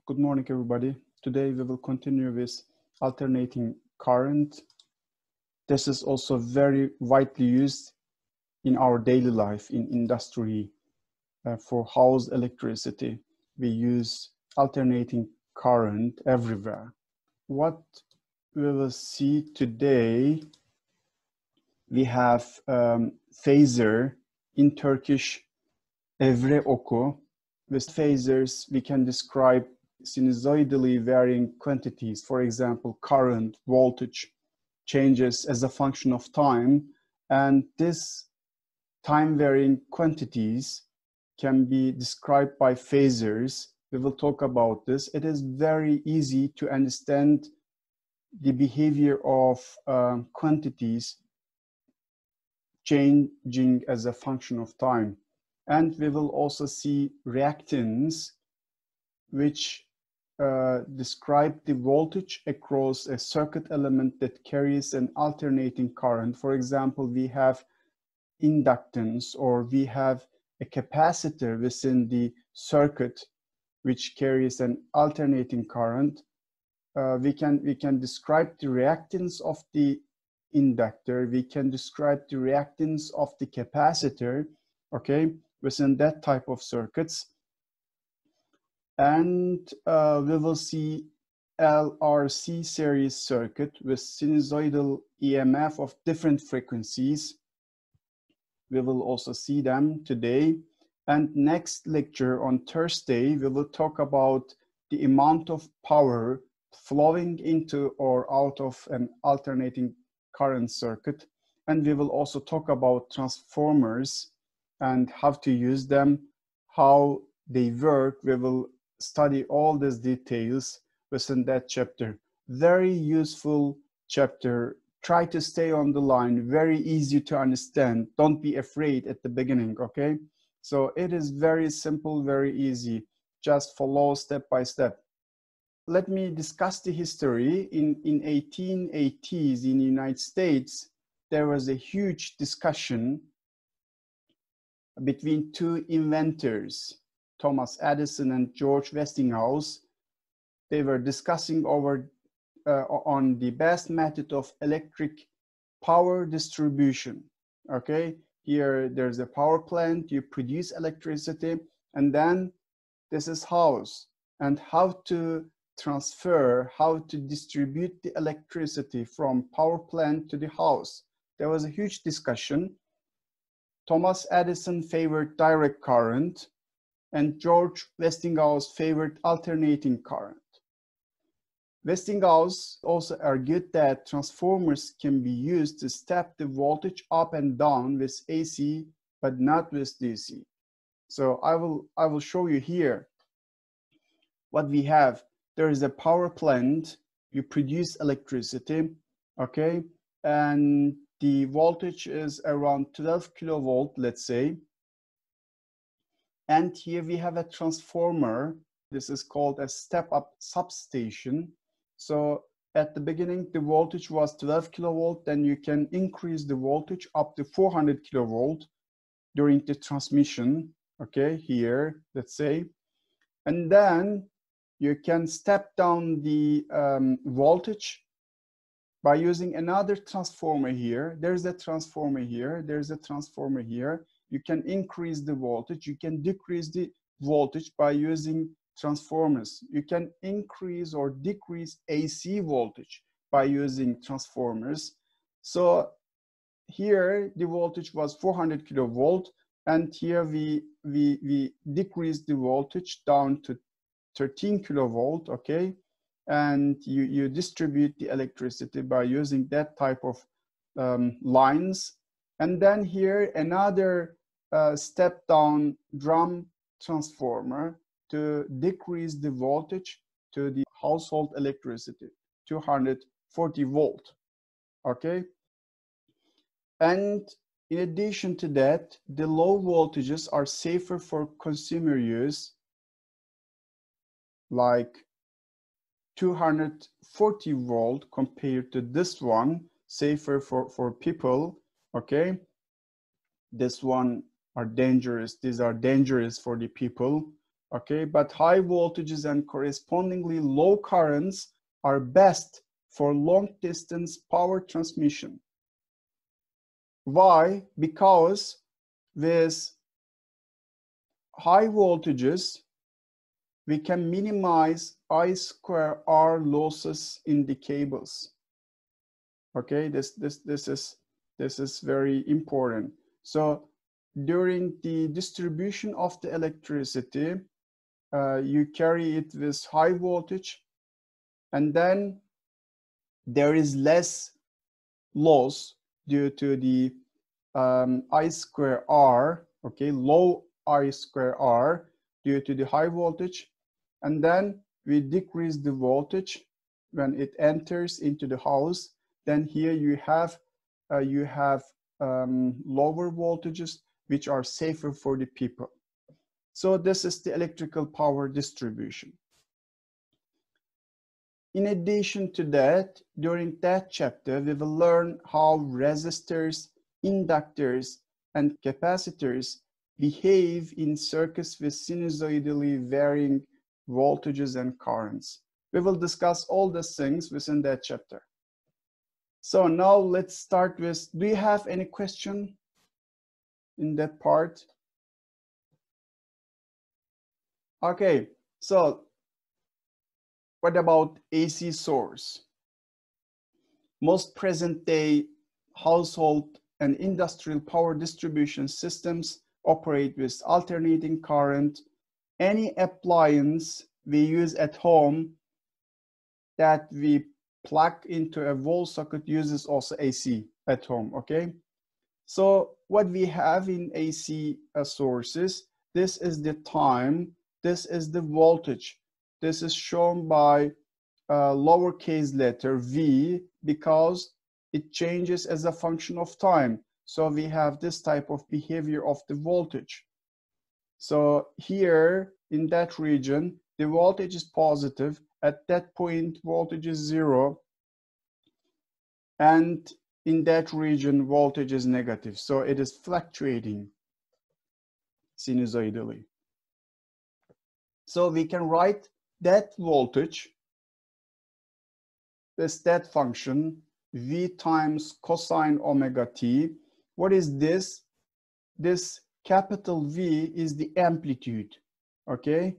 Good morning, everybody. Today we will continue with alternating current. This is also very widely used in our daily life, in industry, for house electricity. We use alternating current everywhere. What we will see today, we have Phasor, in Turkish, Evre Oku. With phasors, we can describe sinusoidally varying quantities. For example, current, voltage changes as a function of time. And this time varying quantities can be described by phasors. We will talk about this. It is very easy to understand the behavior of quantities changing as a function of time. And we will also see reactance, which describe the voltage across a circuit element that carries an alternating current. For example, we have inductance, or we have a capacitor within the circuit which carries an alternating current. We can describe the reactance of the inductor. We can describe the reactance of the capacitor, okay, within that type of circuits. And we will see LRC series circuit with sinusoidal EMF of different frequencies. We will also see them today. And next lecture on Thursday, we will talk about the amount of power flowing into or out of an alternating current circuit. And we will also talk about transformers and how to use them, how they work. We will study all these details within that chapter. Very useful chapter. Try to stay on the line. Very easy to understand. Don't be afraid at the beginning, okay? So it is very simple, very easy. Just follow step by step. Let me discuss the history. In 1880s in the United States, there was a huge discussion between two inventors, Thomas Edison and George Westinghouse. They were discussing over on the best method of electric power distribution. Okay, here there's a power plant, you produce electricity, and then this is house, and how to transfer, how to distribute the electricity from power plant to the house. There was a huge discussion. Thomas Edison favored direct current, and George Westinghouse favored alternating current. Westinghouse also argued that transformers can be used to step the voltage up and down with AC, but not with DC. So I will show you here what we have. There is a power plant, you produce electricity, okay, and the voltage is around 12 kilovolt, let's say. And here we have a transformer. This is called a step-up substation. So at the beginning, the voltage was 12 kilovolt, then you can increase the voltage up to 400 kilovolt during the transmission, okay, here, let's say. And then you can step down the voltage by using another transformer here. There's a transformer here, there's a transformer here. You can increase the voltage, you can decrease the voltage by using transformers. You can increase or decrease AC voltage by using transformers. So here the voltage was 400 kilovolt, and here we decrease the voltage down to 13 kilovolt, okay? And you distribute the electricity by using that type of lines. And then here another step down drum transformer to decrease the voltage to the household electricity, 240 volt, okay? And in addition to that, the low voltages are safer for consumer use, like 240 volt compared to this one, safer for people, okay? This one are dangerous, these are dangerous for the people, okay? But high voltages and correspondingly low currents are best for long distance power transmission. Why? Because with high voltages, we can minimize I square R losses in the cables. Okay, this is very important. So during the distribution of the electricity, you carry it with high voltage, and then there is less loss due to the I square R, okay, low I square R due to the high voltage, and then we decrease the voltage when it enters into the house. Then here you have lower voltages which are safer for the people. So this is the electrical power distribution. In addition to that, during that chapter, we will learn how resistors, inductors, and capacitors behave in circuits with sinusoidally varying voltages and currents. We will discuss all these things within that chapter. So now let's start with, do you have any question in that part? Okay, so what about AC source? Most present-day household and industrial power distribution systems operate with alternating current. Any appliance we use at home that we plug into a wall socket uses also AC at home, okay? So what we have in AC sources, this is the time, this is the voltage. This is shown by lowercase letter v because it changes as a function of time. So we have this type of behavior of the voltage. So here in that region, the voltage is positive. At that point, voltage is 0. And in that region, voltage is negative. So it is fluctuating sinusoidally. So we can write that voltage is that function v times cosine omega t. What is this? This capital V is the amplitude, okay?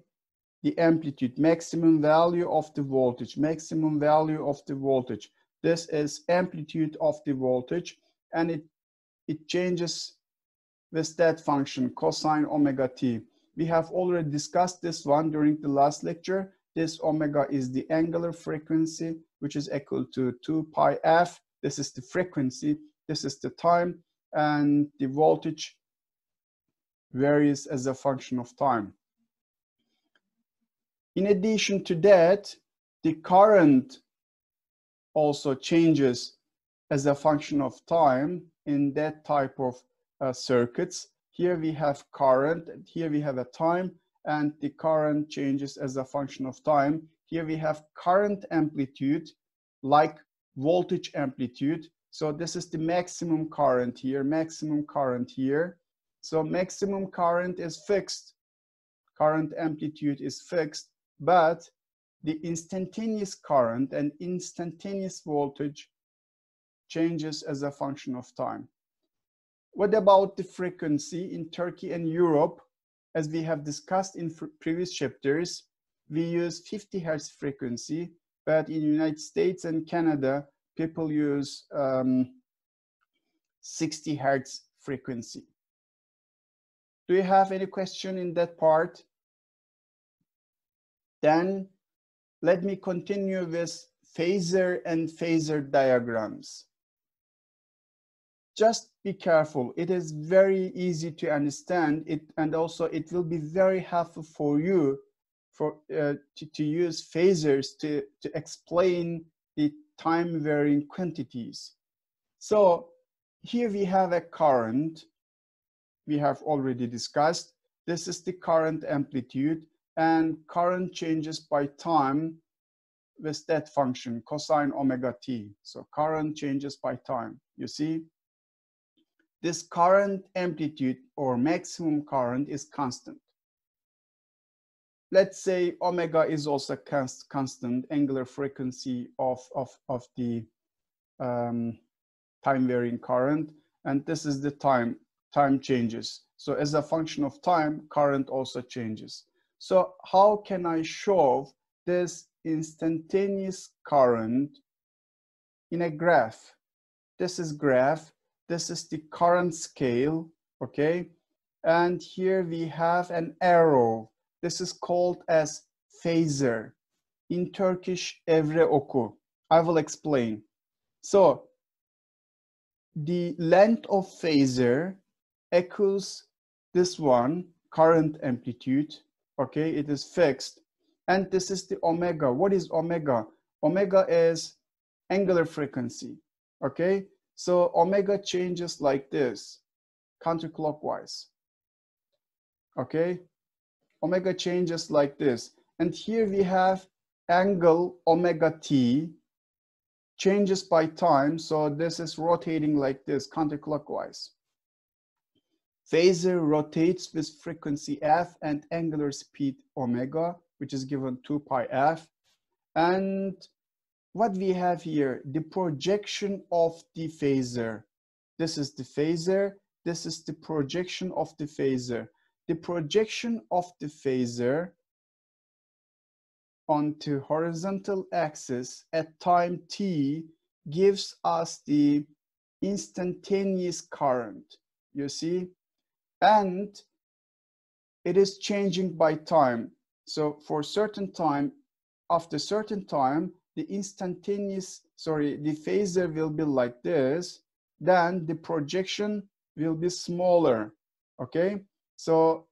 The amplitude, maximum value of the voltage, maximum value of the voltage. This is amplitude of the voltage, and it changes with that function, cosine omega t. We have already discussed this one during the last lecture. This omega is the angular frequency, which is equal to 2 pi f. This is the frequency, this is the time, and the voltage varies as a function of time. In addition to that, the current also changes as a function of time in that type of circuits. Here we have current, and here we have a time, and the current changes as a function of time. Here we have current amplitude, like voltage amplitude. So this is the maximum current here, maximum current here. So maximum current is fixed, current amplitude is fixed, but the instantaneous current and instantaneous voltage changes as a function of time. What about the frequency in Turkey and Europe? As we have discussed in previous chapters, we use 50 Hertz frequency, but in the United States and Canada, people use 60 Hertz frequency. Do you have any question in that part? Then let me continue with phasor and phasor diagrams. Just be careful. It is very easy to understand it, and also it will be very helpful for you to use phasors to explain the time varying quantities. So here we have a current we have already discussed. This is the current amplitude, and current changes by time with that function, cosine omega t. So current changes by time, you see? This current amplitude or maximum current is constant. let's say omega is also constant angular frequency of the time varying current, and this is the time changes. So as a function of time, current also changes. So how can I show this instantaneous current in a graph? This is graph, this is the current scale, okay? And here we have an arrow. This is called as phasor. In Turkish, evre oku. I will explain. So the length of phasor equals this one, current amplitude, okay? It is fixed. And this is the omega. What is omega? Omega is angular frequency, okay? So omega changes like this, counterclockwise, okay? Omega changes like this. And here we have angle omega t, changes by time. So this is rotating like this, counterclockwise. Phasor rotates with frequency f and angular speed omega, which is given 2 pi f. And what we have here, the projection of the phasor. This is the phasor, this is the projection of the phasor. The projection of the phasor onto horizontal axis at time t gives us the instantaneous current, you see? And it is changing by time. So for certain time, after certain time, the phasor will be like this, then the projection will be smaller, okay? So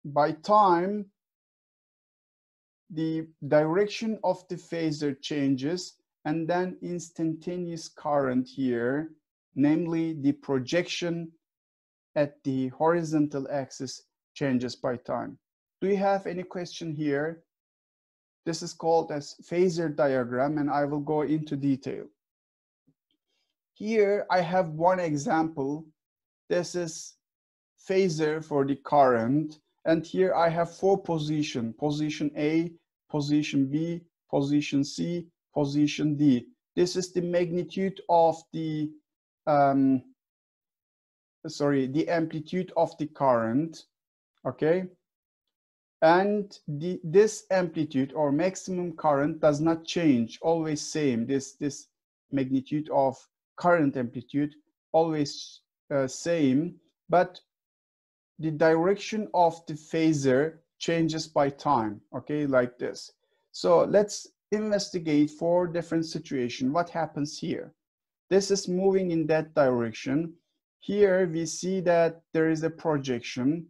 by time, the direction of the phasor changes, and then instantaneous current here, namely the projection at the horizontal axis, changes by time. Do you have any question here? This is called as phasor diagram, and I will go into detail. Here I have one example. This is phasor for the current, and here I have 4 positions: position A, position B, position C, position D. This is the magnitude of the the amplitude of the current, okay? And this amplitude or maximum current does not change, always same. This magnitude of current amplitude always same, but the direction of the phasor changes by time, okay, like this. So let's investigate 4 different situations. What happens here? This is moving in that direction. Here we see that there is a projection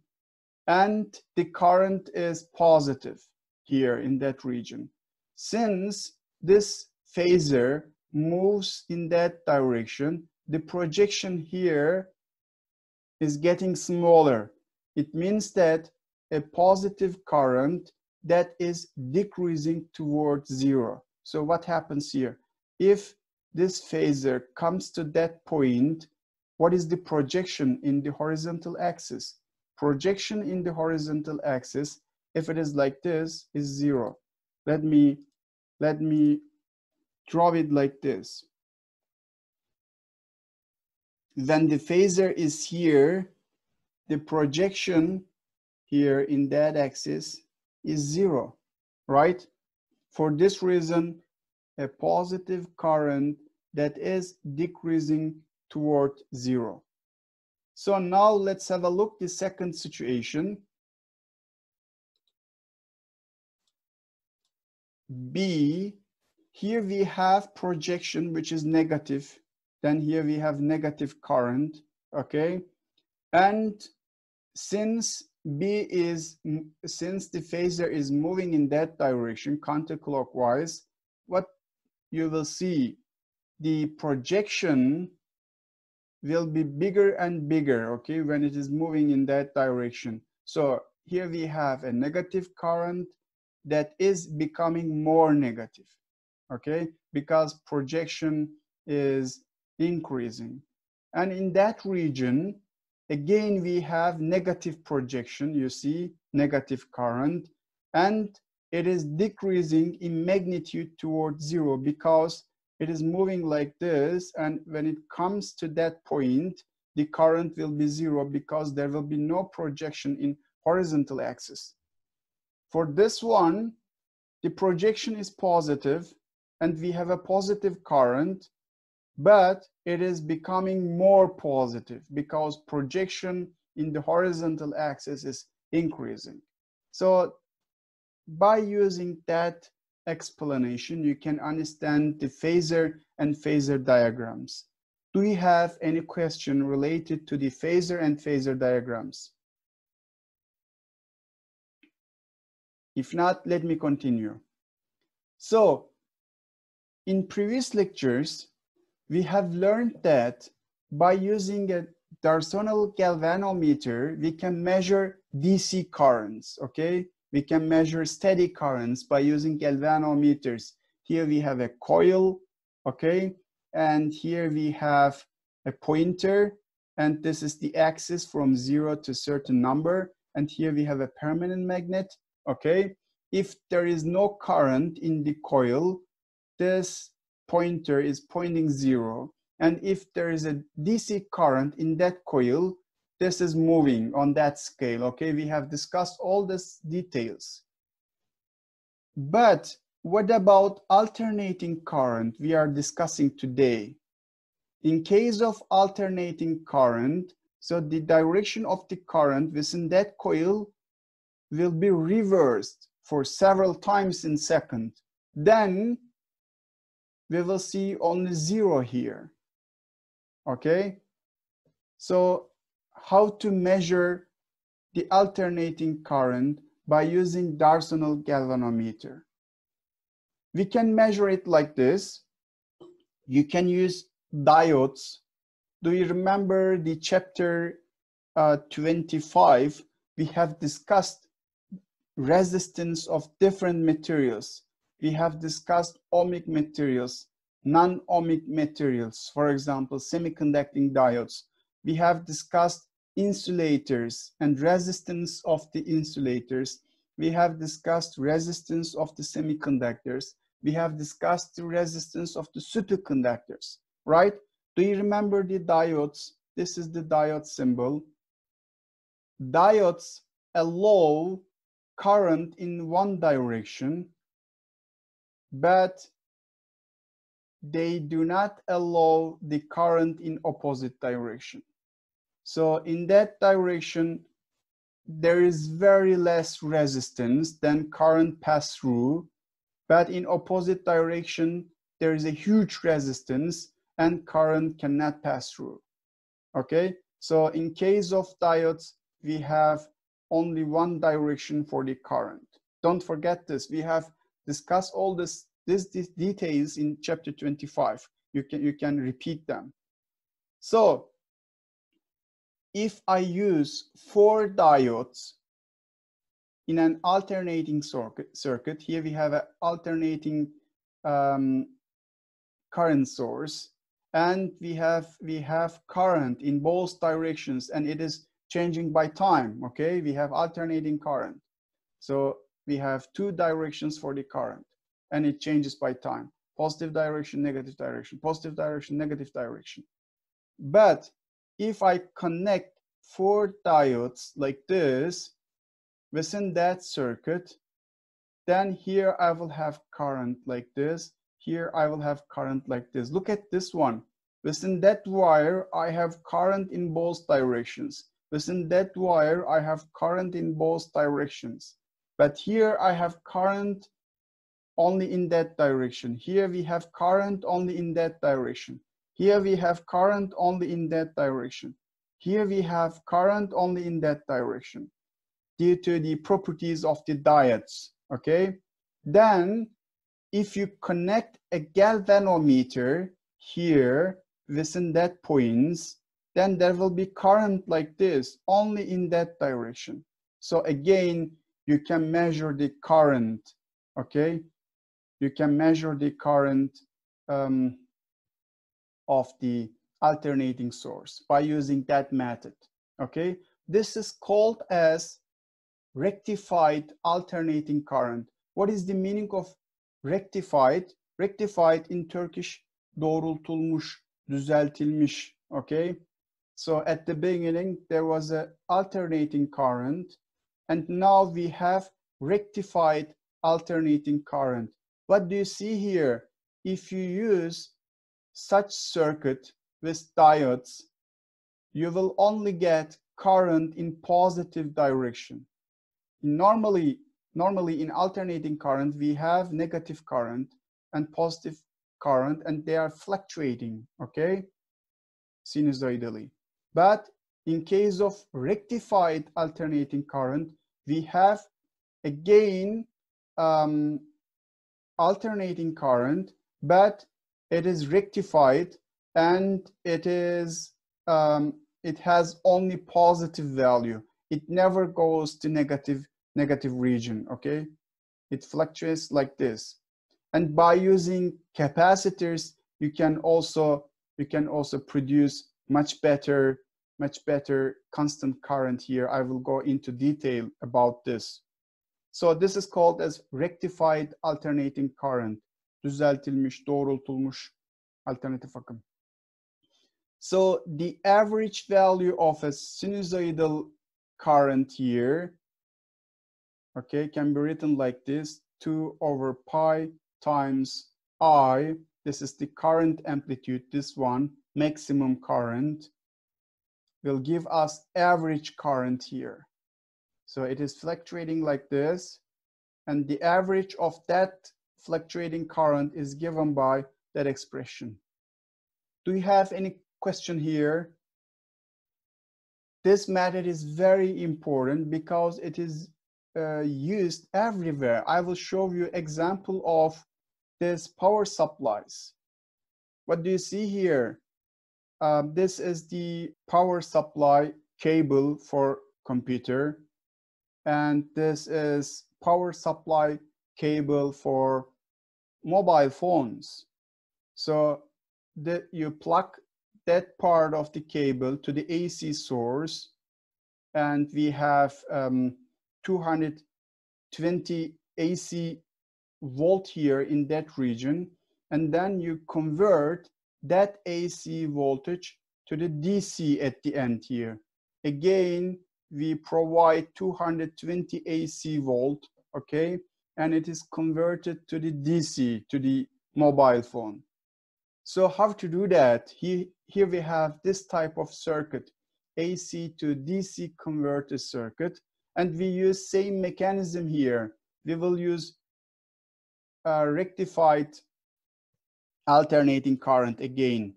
and the current is positive here in that region. Since this phasor moves in that direction, the projection here is getting smaller. It means that a positive current that is decreasing towards 0. So what happens here? If this phasor comes to that point, what is the projection in the horizontal axis? Projection in the horizontal axis, if it is like this, is 0. Let me draw it like this. When the phasor is here, the projection here in that axis is 0, right? For this reason, a positive current that is decreasing toward 0. So now let's have a look at the second situation. B, here we have projection which is negative. Then here we have negative current, okay? And since since the phasor is moving in that direction, counterclockwise, what you will see, the projection will be bigger and bigger, okay, when it is moving in that direction. So here we have a negative current that is becoming more negative, okay, because projection is increasing. And in that region, again, we have negative projection, you see, negative current, and it is decreasing in magnitude towards 0 because it is moving like this, and when it comes to that point, the current will be 0 because there will be no projection in horizontal axis. For this one, the projection is positive and we have a positive current, but it is becoming more positive because projection in the horizontal axis is increasing. So by using that explanation, you can understand the phasor and phasor diagrams. Do you have any question related to the phasor and phasor diagrams? If not, let me continue. So in previous lectures, we have learned that by using a D'Arsonval galvanometer, we can measure DC currents, okay? We can measure steady currents by using galvanometers. Here we have a coil, okay? And here we have a pointer, and this is the axis from 0 to a certain number. And here we have a permanent magnet, okay? If there is no current in the coil, this pointer is pointing 0. And if there is a DC current in that coil, this is moving on that scale, okay? We have discussed all these details. But what about alternating current we are discussing today? In case of alternating current, so the direction of the current within that coil will be reversed for several times in second. Then we will see only 0 here, okay? So how to measure the alternating current by using D'Arsonval galvanometer? We can measure it like this. You can use diodes. Do you remember the chapter 25? We have discussed resistance of different materials. We have discussed ohmic materials, non-ohmic materials, for example, semiconducting diodes. We have discussed insulators and resistance of the insulators. We have discussed resistance of the semiconductors. We have discussed the resistance of the superconductors, right? Do you remember the diodes? This is the diode symbol. Diodes allow current in one direction, but they do not allow the current in opposite direction. So in that direction, there is very less resistance than current pass through, but in opposite direction, there is a huge resistance and current cannot pass through, okay? So in case of diodes, we have only one direction for the current. Don't forget this. We have discussed all these details in chapter 25. You can repeat them. So if I use 4 diodes in an alternating circuit, here we have an alternating current source, and we have current in both directions, and it is changing by time, okay? We have alternating current. So we have 2 directions for the current, and it changes by time. Positive direction, negative direction, positive direction, negative direction. But if I connect 4 diodes like this within that circuit, then here I will have current like this. Here I will have current like this. Look at this one. Within that wire, I have current in both directions. Within that wire, I have current in both directions. But here I have current only in that direction. Here we have current only in that direction. Here we have current only in that direction. Here we have current only in that direction due to the properties of the diodes, okay? Then if you connect a galvanometer here within that points, then there will be current like this only in that direction. So again, you can measure the current, okay? You can measure the current of the alternating source by using that method, okay? This is called as rectified alternating current. What is the meaning of rectified? Rectified in Turkish doğrultulmuş, düzeltilmiş, okay? So at the beginning, there was an alternating current, and now we have rectified alternating current. What do you see here? If you use such circuit with diodes, you will only get current in positive direction. Normally in alternating current, we have negative current and positive current, and they are fluctuating, okay, sinusoidally. But in case of rectified alternating current, we have again alternating current, but it is rectified, and it is it has only positive value. It never goes to negative region, okay? It fluctuates like this. And by using capacitors, you can also produce much better constant current here. I will go into detail about this. So this is called as rectified alternating current. Düzeltilmiş, doğrultulmuş alternatif akım. So the average value of a sinusoidal current here, okay, can be written like this: 2 over pi times I. This is the current amplitude, this one, maximum current, will give us average current here. So it is fluctuating like this, and the average of that fluctuating current is given by that expression. Do you have any question here? This method is very important because it is used everywhere. I will show you example of this power supplies. What do you see here? This is the power supply cable for computer, and this is power supply cable for mobile phones. So you plug that part of the cable to the AC source, and we have 220 AC volt here in that region, and then you convert that AC voltage to the DC at the end here. Again, we provide 220 AC volt, okay, and it is converted to the DC, to the mobile phone. So how to do that? Here we have this type of circuit, AC to DC converter circuit, and we use same mechanism here. We will use rectified alternating current again.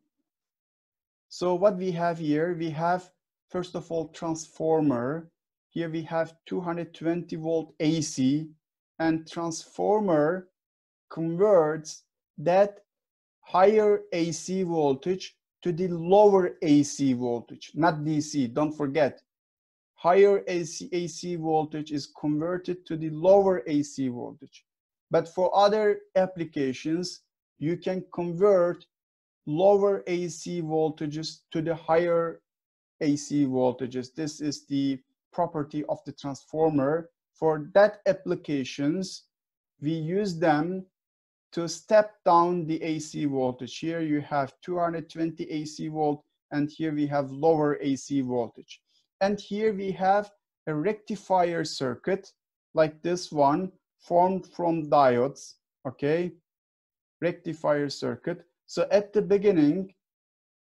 So what we have here, we have first of all transformer. Here we have 220 volt AC, and transformer converts that higher AC voltage to the lower AC voltage, not DC, don't forget. Higher AC voltage is converted to the lower AC voltage. But for other applications, you can convert lower AC voltages to the higher AC voltages. This is the property of the transformer. For that applications, we use them to step down the AC voltage. Here you have 220 AC volt, and here we have lower AC voltage. And here we have a rectifier circuit like this one, formed from diodes, okay? Rectifier circuit. So at the beginning,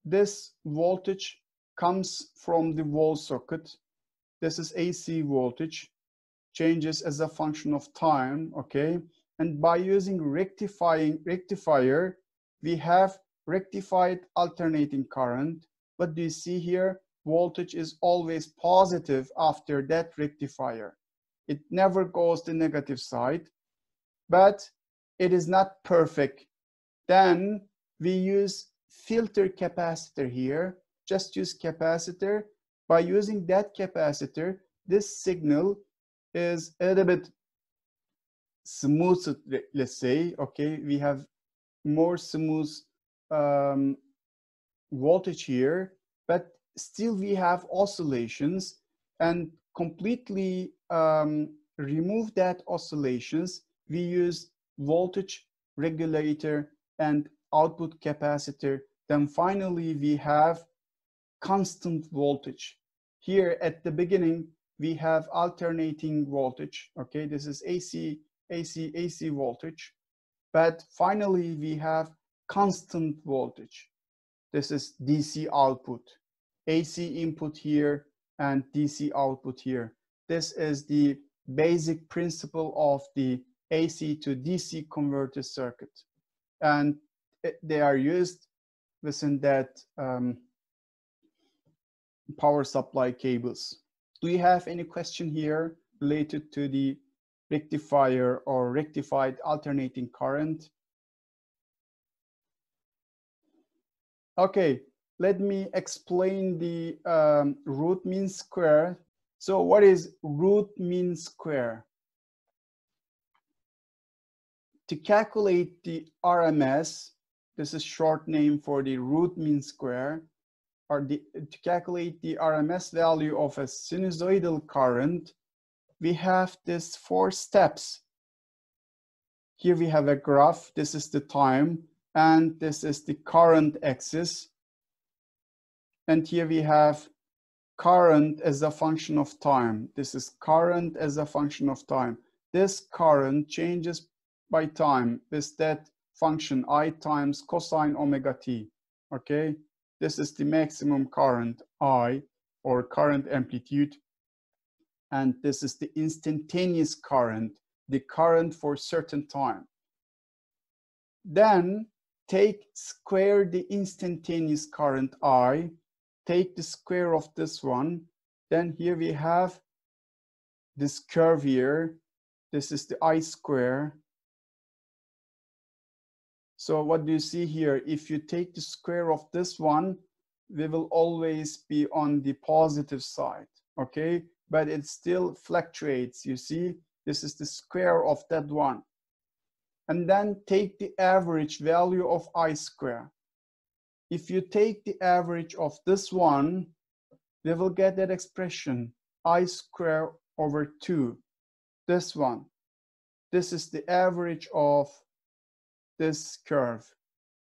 this voltage comes from the wall socket. This is AC voltage, changes as a function of time, okay? And by using rectifier, we have rectified alternating current. What do you see here? Voltage is always positive after that rectifier. It never goes to the negative side, but it is not perfect. Then we use filter capacitor here. Just use capacitor. By using that capacitor, this signal is a little bit smooth, let's say, okay? We have more smooth voltage here, but still we have oscillations, and completely remove that oscillations, we use voltage regulator and output capacitor. Then finally, we have constant voltage. Here at the beginning, we have alternating voltage. Okay, this is AC voltage. But finally, we have constant voltage. This is DC output. AC input here and DC output here. This is the basic principle of the AC to DC converter circuit. And they are used within that power supply cables. Do you have any question here related to the rectifier or rectified alternating current? Okay, let me explain the root mean square. So what is root mean square? To calculate the RMS, this is short name for the root mean square, or to calculate the RMS value of a sinusoidal current, we have this 4 steps. Here we have a graph. This is the time, and this is the current axis. And here we have current as a function of time. This is current as a function of time. This current changes by time with that function I times cosine omega t. Okay, this is the maximum current I, or current amplitude. And this is the instantaneous current, the current for certain time. Then square the instantaneous current I, take the square of this one. Then here we have this curve here. This is the I square. So what do you see here? If you take the square of this one, we will always be on the positive side, okay? But it still fluctuates, you see? This is the square of that one. And then take the average value of I square. If you take the average of this one, we will get that expression, I square over 2. This one. This is the average of this curve.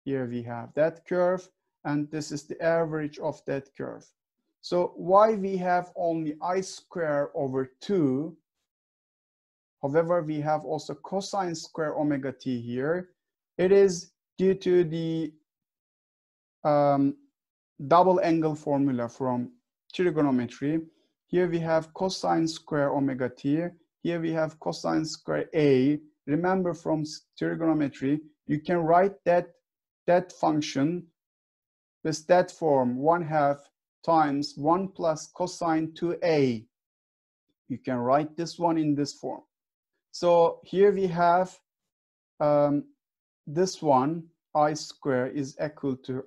Here we have that curve, and this is the average of that curve. So why we have only I square over 2? However, we have also cosine square omega t here. It is due to the double angle formula from trigonometry. Here we have cosine square omega t. Here we have cosine square a. Remember, from trigonometry, you can write that function with that form, 1/2 times 1 plus cosine 2a. You can write this one in this form. So here we have this one, I square is equal to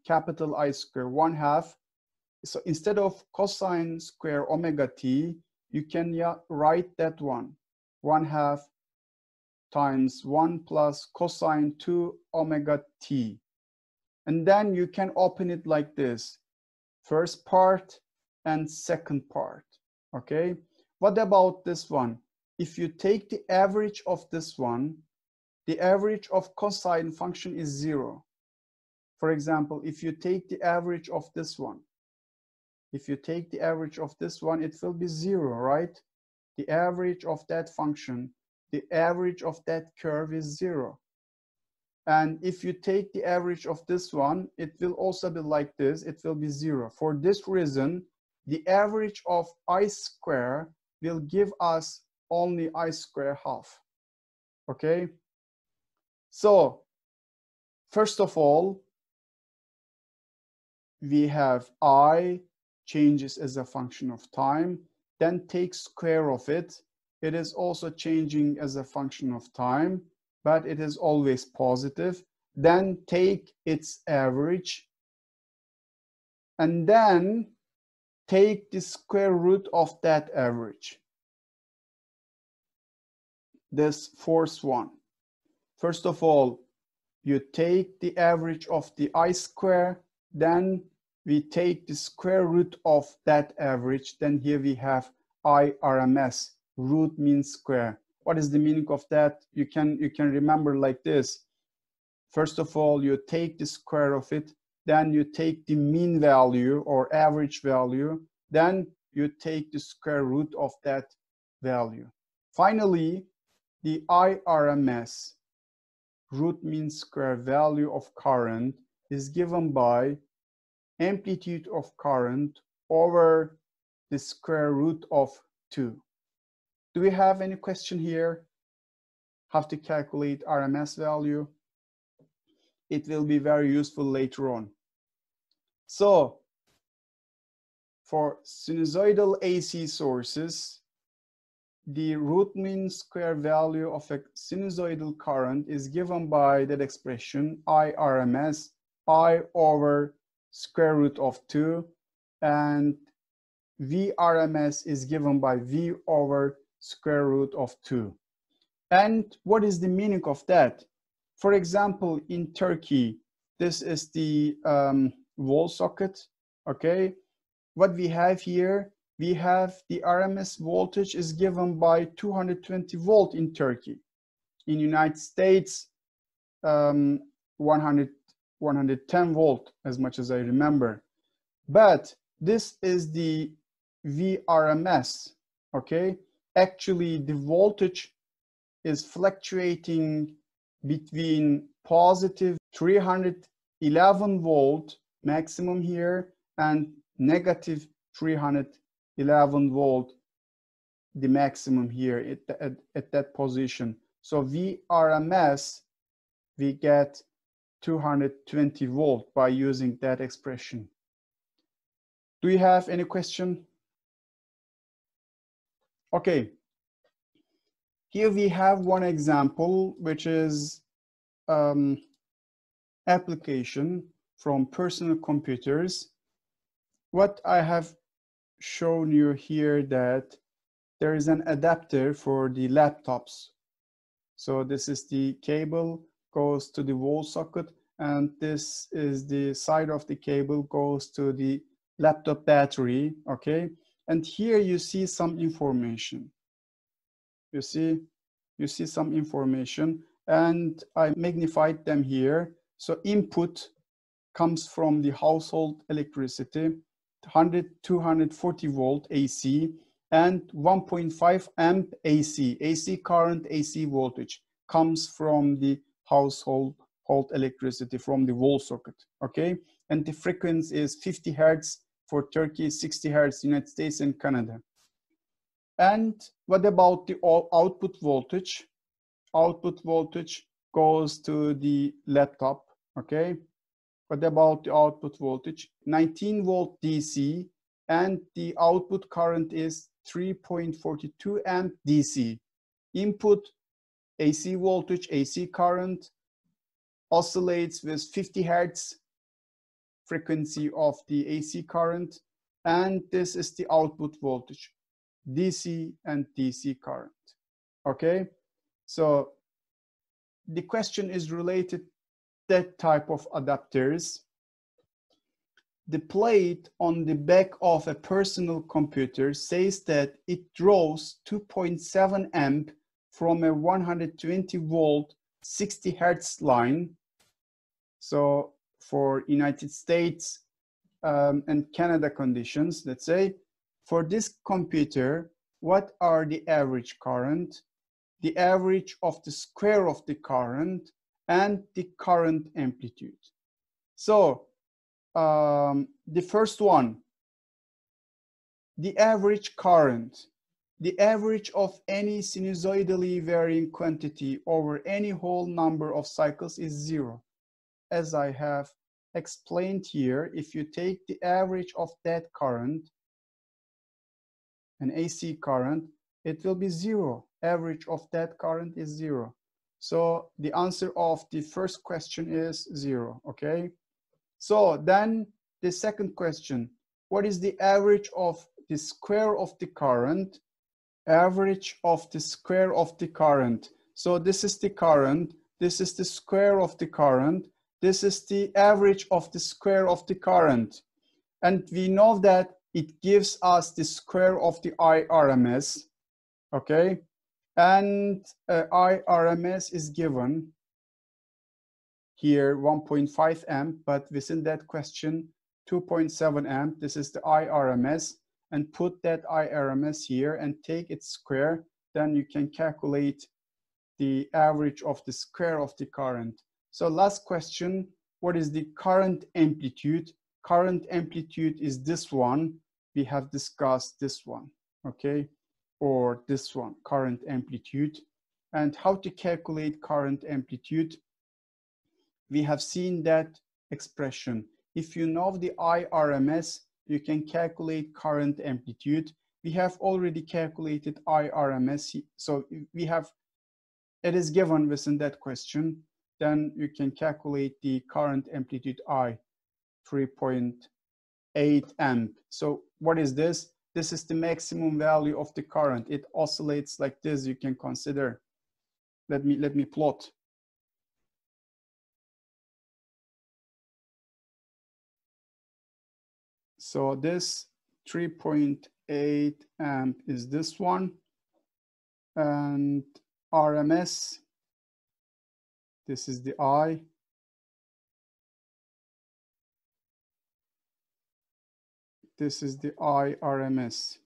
capital I square 1/2. So instead of cosine square omega t, you can write that one, 1/2 times 1 plus cosine 2 omega t. And then you can open it like this, first part and second part, okay? What about this one? If you take the average of this one, the average of cosine function is 0. For example, if you take the average of this one, if you take the average of this one, it will be 0, right? The average of that function, the average of that curve is 0. And if you take the average of this one, it will also be like this, it will be 0. For this reason, the average of I square will give us only I square half, okay? So, first of all, we have I changes as a function of time, then take square of it. It is also changing as a function of time, but it is always positive. Then take its average, and then take the square root of that average. This fourth one. First of all, you take the average of the I square, then we take the square root of that average, then here we have IRMS, root mean square. What is the meaning of that? You can remember like this. First of all, you take the square of it, then you take the mean value or average value, then you take the square root of that value. Finally, the IRMS, root mean square value of current, is given by amplitude of current over the square root of 2. Do we have any question here? How to calculate RMS value? It will be very useful later on. So, for sinusoidal AC sources, the root mean square value of a sinusoidal current is given by that expression IRMS, I over square root of 2, and VRMS is given by V over square root of 2. And what is the meaning of that? For example, in Turkey, this is the wall socket, okay? What we have here, we have the RMS voltage is given by 220 volt in Turkey. In United States, 110 volt, as much as I remember. But this is the VRMS, okay? Actually, the voltage is fluctuating between positive 311 volt maximum here and negative 311 volt, the maximum here at that position. So VRMS, we get 220 volt by using that expression. Do you have any question? Okay. Here we have one example, which is application from personal computers. What I have shown you here that there is an adapter for the laptops. So this is the cable goes to the wall socket, and this is the side of the cable goes to the laptop battery, okay? And here you see some information. You see some information, and I magnified them here. So input comes from the household electricity, 240 volt AC, and 1.5 amp AC. AC current, AC voltage comes from the household electricity from the wall socket, okay? And the frequency is 50 hertz for Turkey, 60 hertz, United States and Canada. And what about the output voltage? Output voltage goes to the laptop, okay? What about the output voltage? 19 volt DC, and the output current is 3.42 amp DC. Input AC voltage, AC current oscillates with 50 hertz frequency of the AC current, and this is the output voltage, DC and DC current, okay? So the question is related to that type of adapters. The plate on the back of a personal computer says that it draws 2.7 amp from a 120 volt 60 hertz line. So for United States and Canada conditions, let's say, for this computer, what are the average current, the average of the square of the current, and the current amplitude? So the first one, the average current, the average of any sinusoidally varying quantity over any whole number of cycles is 0. As I have explained here, if you take the average of that current, an AC current, it will be 0. Average of that current is 0. So the answer of the first question is 0, okay? So then the second question, what is the average of the square of the current? Average of the square of the current. So this is the current, this is the square of the current, this is the average of the square of the current. And we know that it gives us the square of the IRMS, okay? And IRMS is given here 1.5 amp, but within that question, 2.7 amp, this is the IRMS, and put that IRMS here and take its square, then you can calculate the average of the square of the current. So last question, what is the current amplitude? Current amplitude is this one. We have discussed this one, okay? Or this one, current amplitude. And how to calculate current amplitude? We have seen that expression. If you know the IRMS, you can calculate current amplitude. We have already calculated IRMS, so we have, it is given within that question, then you can calculate the current amplitude I, 3.8 amp. So what is this? This is the maximum value of the current. It oscillates like this, you can consider. Let me plot. So this 3.8 amp is this one, and RMS, this is the I. This is the IRMS.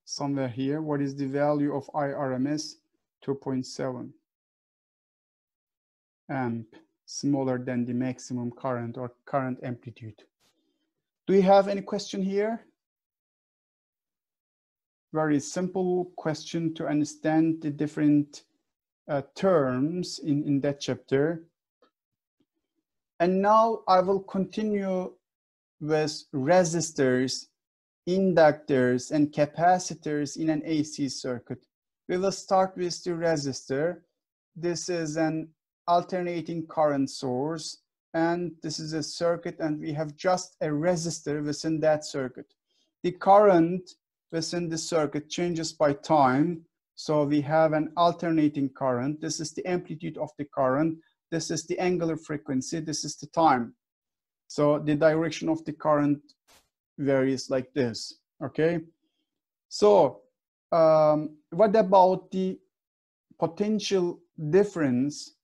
Somewhere here, what is the value of IRMS? 2.7 amp, smaller than the maximum current or current amplitude. Do you have any question here? Very simple question to understand the different terms in that chapter. And now I will continue with resistors, inductors, and capacitors in an AC circuit. We will start with the resistor. This is an alternating current source, and this is a circuit, and we have just a resistor within that circuit. The current within the circuit changes by time, so we have an alternating current. This is the amplitude of the current. This is the angular frequency. This is the time. So the direction of the current varies like this, okay? So what about the potential difference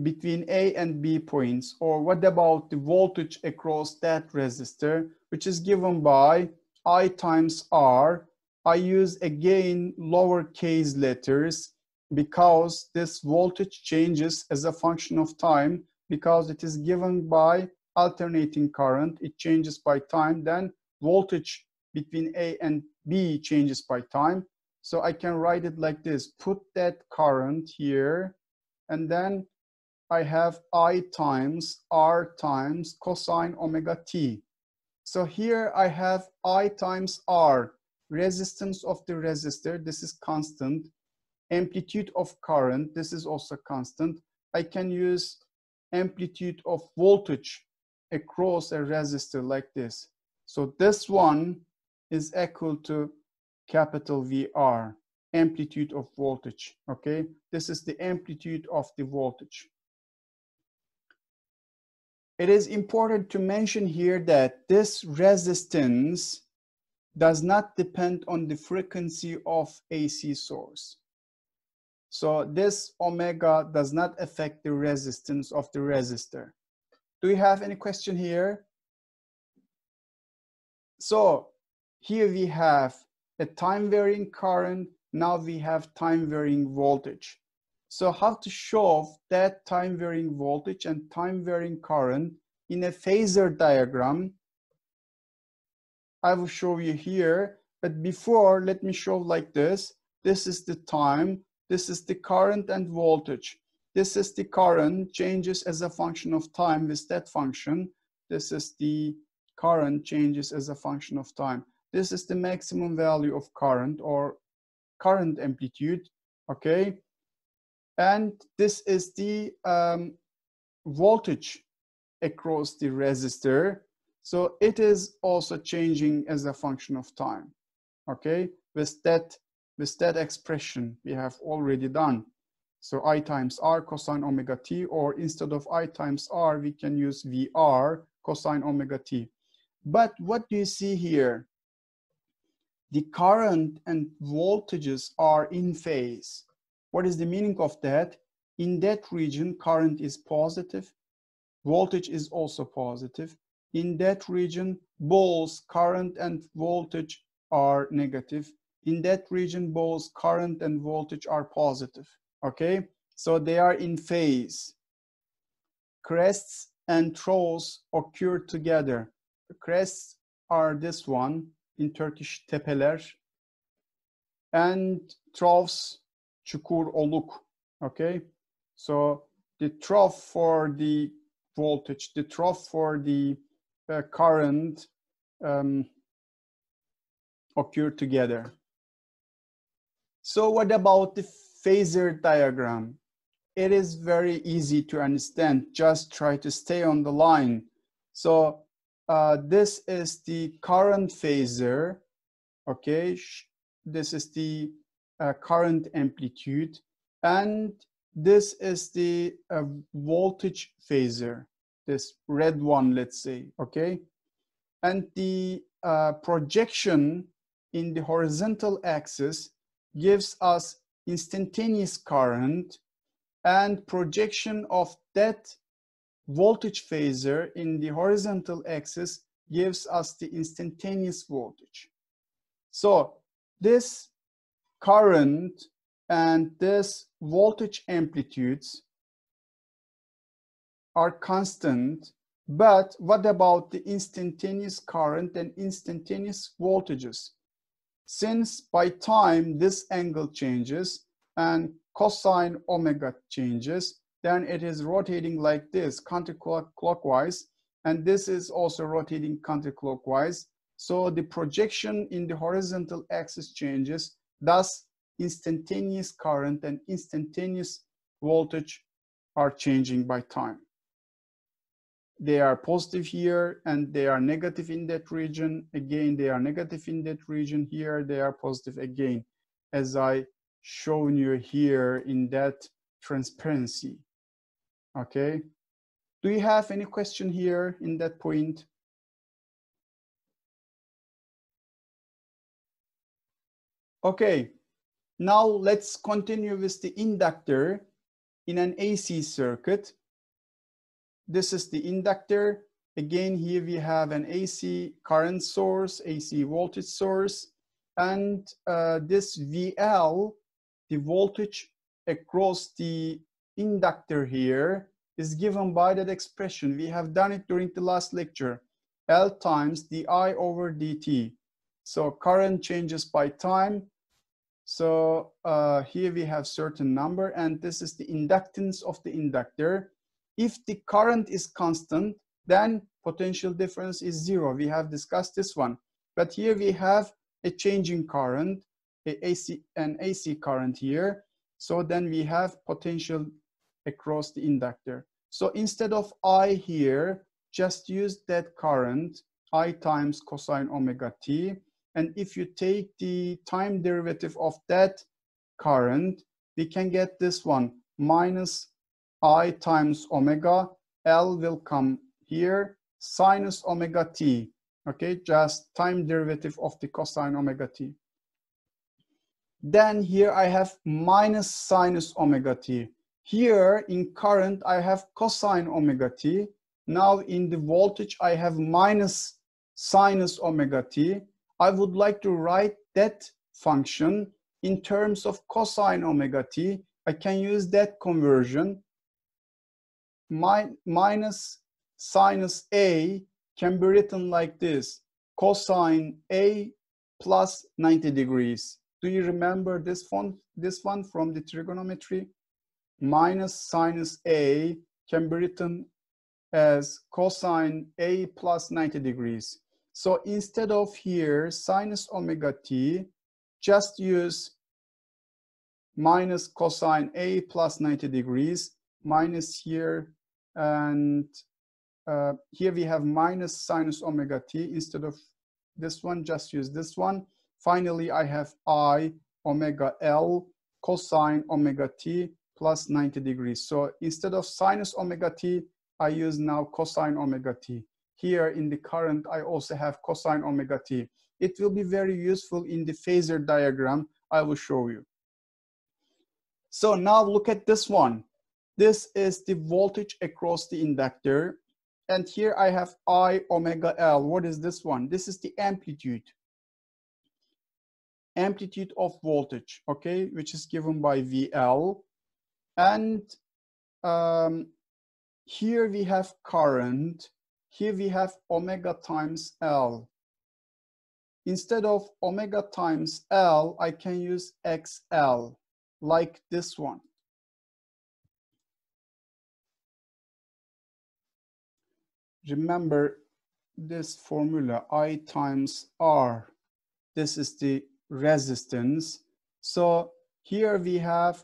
between A and B points? Or what about the voltage across that resistor, which is given by I times R? I use again lowercase letters because this voltage changes as a function of time, because it is given by alternating current, it changes by time, then voltage between A and B changes by time. So I can write it like this, put that current here, and then I have I times R times cosine omega t. So here I have I times R, resistance of the resistor, this is constant, amplitude of current, this is also constant. I can use amplitude of voltage across a resistor like this. So this one is equal to capital VR, amplitude of voltage, okay? This is the amplitude of the voltage. It is important to mention here that this resistance does not depend on the frequency of AC source. So this omega does not affect the resistance of the resistor. Do you have any question here? So here we have a time varying current. Now we have time varying voltage. So how to show that time varying voltage and time varying current in a phasor diagram? I will show you here, but before, let me show like this. This is the time, this is the current and voltage. This is the current, changes as a function of time with that function. This is the current, changes as a function of time. This is the maximum value of current or current amplitude, okay? And this is the voltage across the resistor. So it is also changing as a function of time, okay? With that expression we have already done. So I times R cosine omega t, or instead of I times R, we can use VR cosine omega t. But what do you see here? The current and voltages are in phase. What is the meaning of that? In that region, current is positive, voltage is also positive. In that region, both current and voltage are negative. In that region, both current and voltage are positive. Okay, so they are in phase. Crests and troughs occur together. The crests are this one, in Turkish tepeler, and troughs çukur oluk. Okay, so the trough for the voltage, the trough for the current occur together. So what about the phasor diagram? It is very easy to understand. Just try to stay on the line. So this is the current phasor. Okay, this is the current amplitude, and this is the voltage phasor, this red one, let's say. Okay, and the projection in the horizontal axis gives us instantaneous current, and projection of that voltage phasor in the horizontal axis gives us the instantaneous voltage. So this current and this voltage amplitudes are constant, but what about the instantaneous current and instantaneous voltages? Since by time this angle changes and cosine omega changes, then it is rotating like this, counterclockwise, and this is also rotating counterclockwise. So the projection in the horizontal axis changes, thus instantaneous current and instantaneous voltage are changing by time. They are positive here and they are negative in that region. Again, they are negative in that region. Here they are positive again, as I shown you here in that transparency. Okay, do you have any question here in that point? Okay, now let's continue with the inductor in an AC circuit. This is the inductor. Again, here we have an AC current source, AC voltage source, and this VL, the voltage across the inductor here, is given by that expression. We have done it during the last lecture, L times di over dt. So current changes by time. So here we have certain number, and this is the inductance of the inductor. If the current is constant, then potential difference is zero. We have discussed this one. But here we have a changing current, an AC current here. So then we have potential across the inductor. So instead of I here, just use that current, I times cosine omega t. And if you take the time derivative of that current, we can get this one, minus I times omega, L will come here, sinus omega t. Okay, just time derivative of the cosine omega t. Then here I have minus sinus omega t. Here in current, I have cosine omega t. Now in the voltage, I have minus sinus omega t. I would like to write that function in terms of cosine omega t. I can use that conversion. Minus sinus A can be written like this, cosine A plus 90 degrees. Do you remember this one from the trigonometry? Minus sinus A can be written as cosine A plus 90 degrees. So instead of here sinus omega t, just use minus cosine A plus 90 degrees, minus here, and here we have minus sinus omega t. Instead of this one, just use this one. Finally, I have I omega L cosine omega t plus 90 degrees. So instead of sinus omega t, I use now cosine omega t. here in the current, I also have cosine omega t. It will be very useful in the phasor diagram I will show you. So now look at this one. This is the voltage across the inductor. And here I have I omega L. What is this one? This is the amplitude. Amplitude of voltage, okay, which is given by VL. And here we have current. Here we have omega times L. Instead of omega times L, I can use XL, like this one. Remember this formula, I times R. This is the resistance. So here we have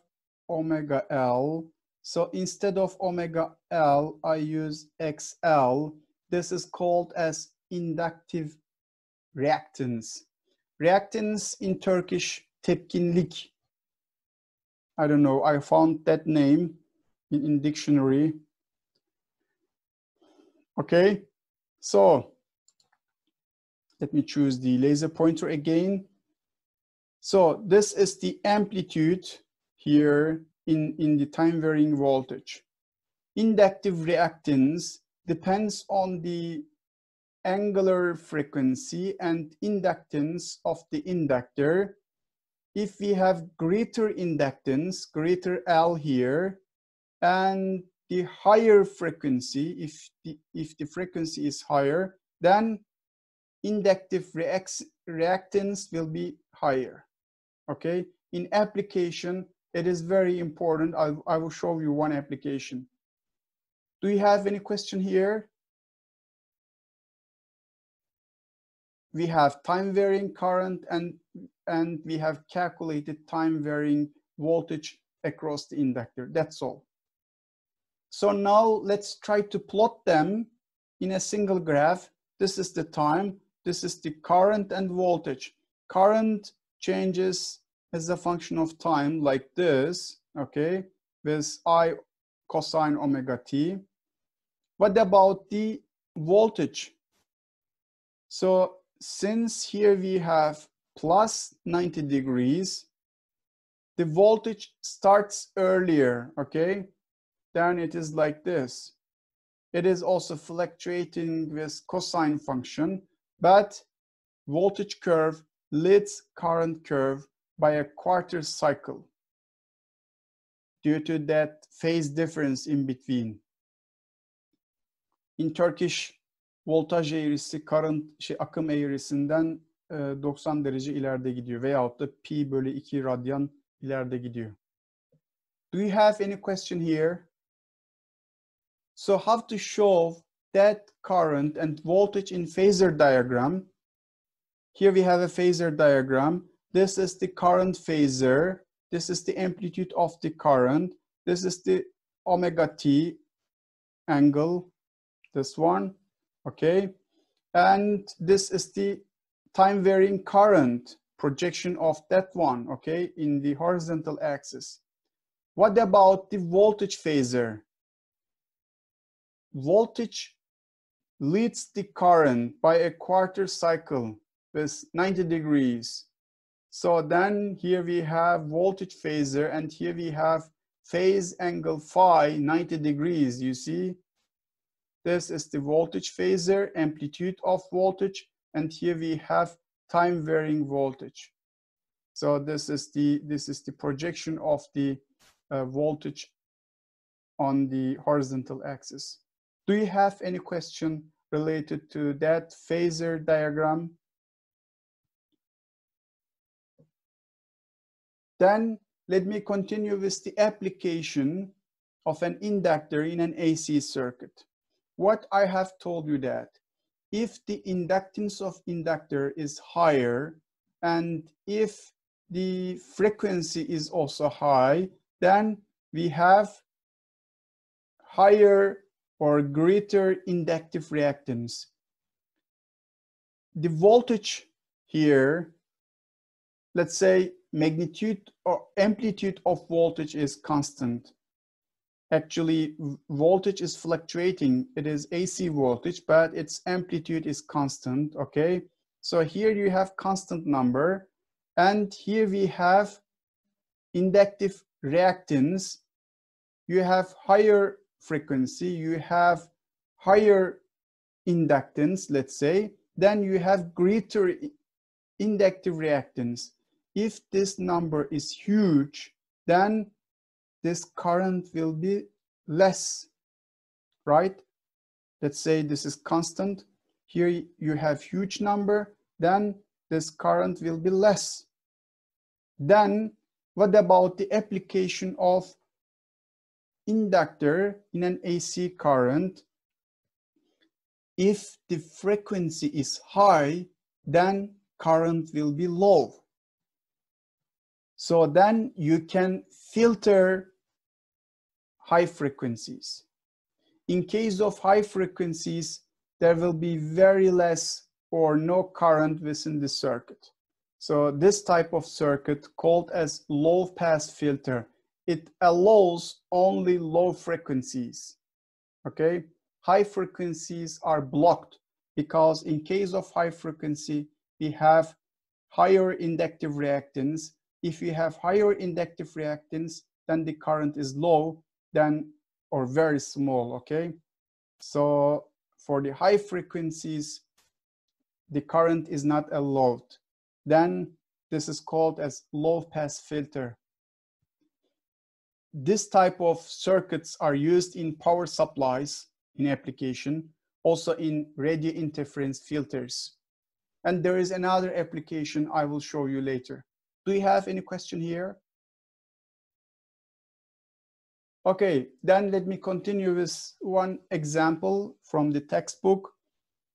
omega L. So instead of omega L, I use XL. This is called as inductive reactance. Reactance in Turkish tepkinlik. I don't know, I found that name in dictionary. Okay, so let me choose the laser pointer again. So this is the amplitude here in the time varying voltage. Inductive reactance depends on the angular frequency and inductance of the inductor. If we have greater inductance, greater L here, and the higher frequency, if the frequency is higher, then inductive reactance will be higher. Okay, in application, it is very important. I will show you one application. Do you have any question here? We have time varying current and we have calculated time varying voltage across the inductor. That's all. So now let's try to plot them in a single graph. This is the time, this is the current and voltage. Current changes as a function of time like this, okay, with I cosine omega t. What about the voltage? So since here we have plus 90 degrees, the voltage starts earlier, okay? Then it is like this. It is also fluctuating with cosine function, but voltage curve leads current curve by a quarter cycle due to that phase difference in between. In Turkish, voltaj eğrisi akım eğrisinden 90 derece ileride gidiyor veyahut da pi bölü 2 radyan ileride gidiyor. Do you have any question here? So how to show that current and voltage in phasor diagram? Here we have a phasor diagram. This is the current phasor. This is the amplitude of the current. This is the omega t angle, this one, okay? And this is the time varying current projection of that one, okay, in the horizontal axis. What about the voltage phasor? Voltage leads the current by a quarter cycle with 90 degrees. So then here we have voltage phasor and here we have phase angle phi 90 degrees, you see? This is the voltage phasor, amplitude of voltage, and here we have time varying voltage. So this is the projection of the voltage on the horizontal axis. Do you have any question related to that phasor diagram? Then let me continue with the application of an inductor in an AC circuit. What I have told you that if the inductance of inductor is higher and if the frequency is also high, then we have higher or greater inductive reactance. The voltage here, let's say magnitude or amplitude of voltage is constant. Actually, voltage is fluctuating. It is AC voltage, but its amplitude is constant, okay? So here you have constant number, and here we have inductive reactance. You have higher frequency, you have higher inductance, let's say, then you have greater inductive reactance. If this number is huge, then this current will be less, right? Let's say this is constant. Here you have huge number, then this current will be less. Then what about the application of inductor in an AC current? If the frequency is high, then current will be low. So then you can filter high frequencies. In case of high frequencies, there will be very less or no current within the circuit. So this type of circuit, called as low pass filter, it allows only low frequencies, okay? High frequencies are blocked because in case of high frequency, we have higher inductive reactance. If we have higher inductive reactance, then the current is low, then or very small, okay? So for the high frequencies, the current is not allowed. Then this is called as low pass filter. This type of circuits are used in power supplies in application, also in radio interference filters. And there is another application I will show you later. Do you have any question here? Okay, then let me continue with one example from the textbook.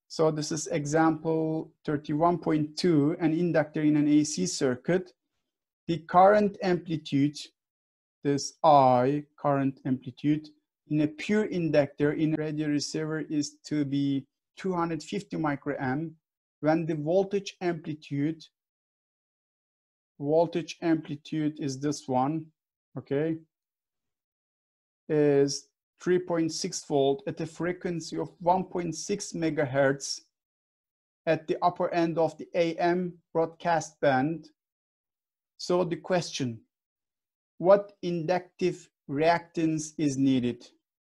So this is example 31.2, an inductor in an AC circuit. The current amplitude, this I, current amplitude, in a pure inductor in a radio receiver is to be 250 microamp. When the voltage amplitude is this one, okay, is 3.6 volt at a frequency of 1.6 megahertz at the upper end of the AM broadcast band. So the question, what inductive reactance is needed?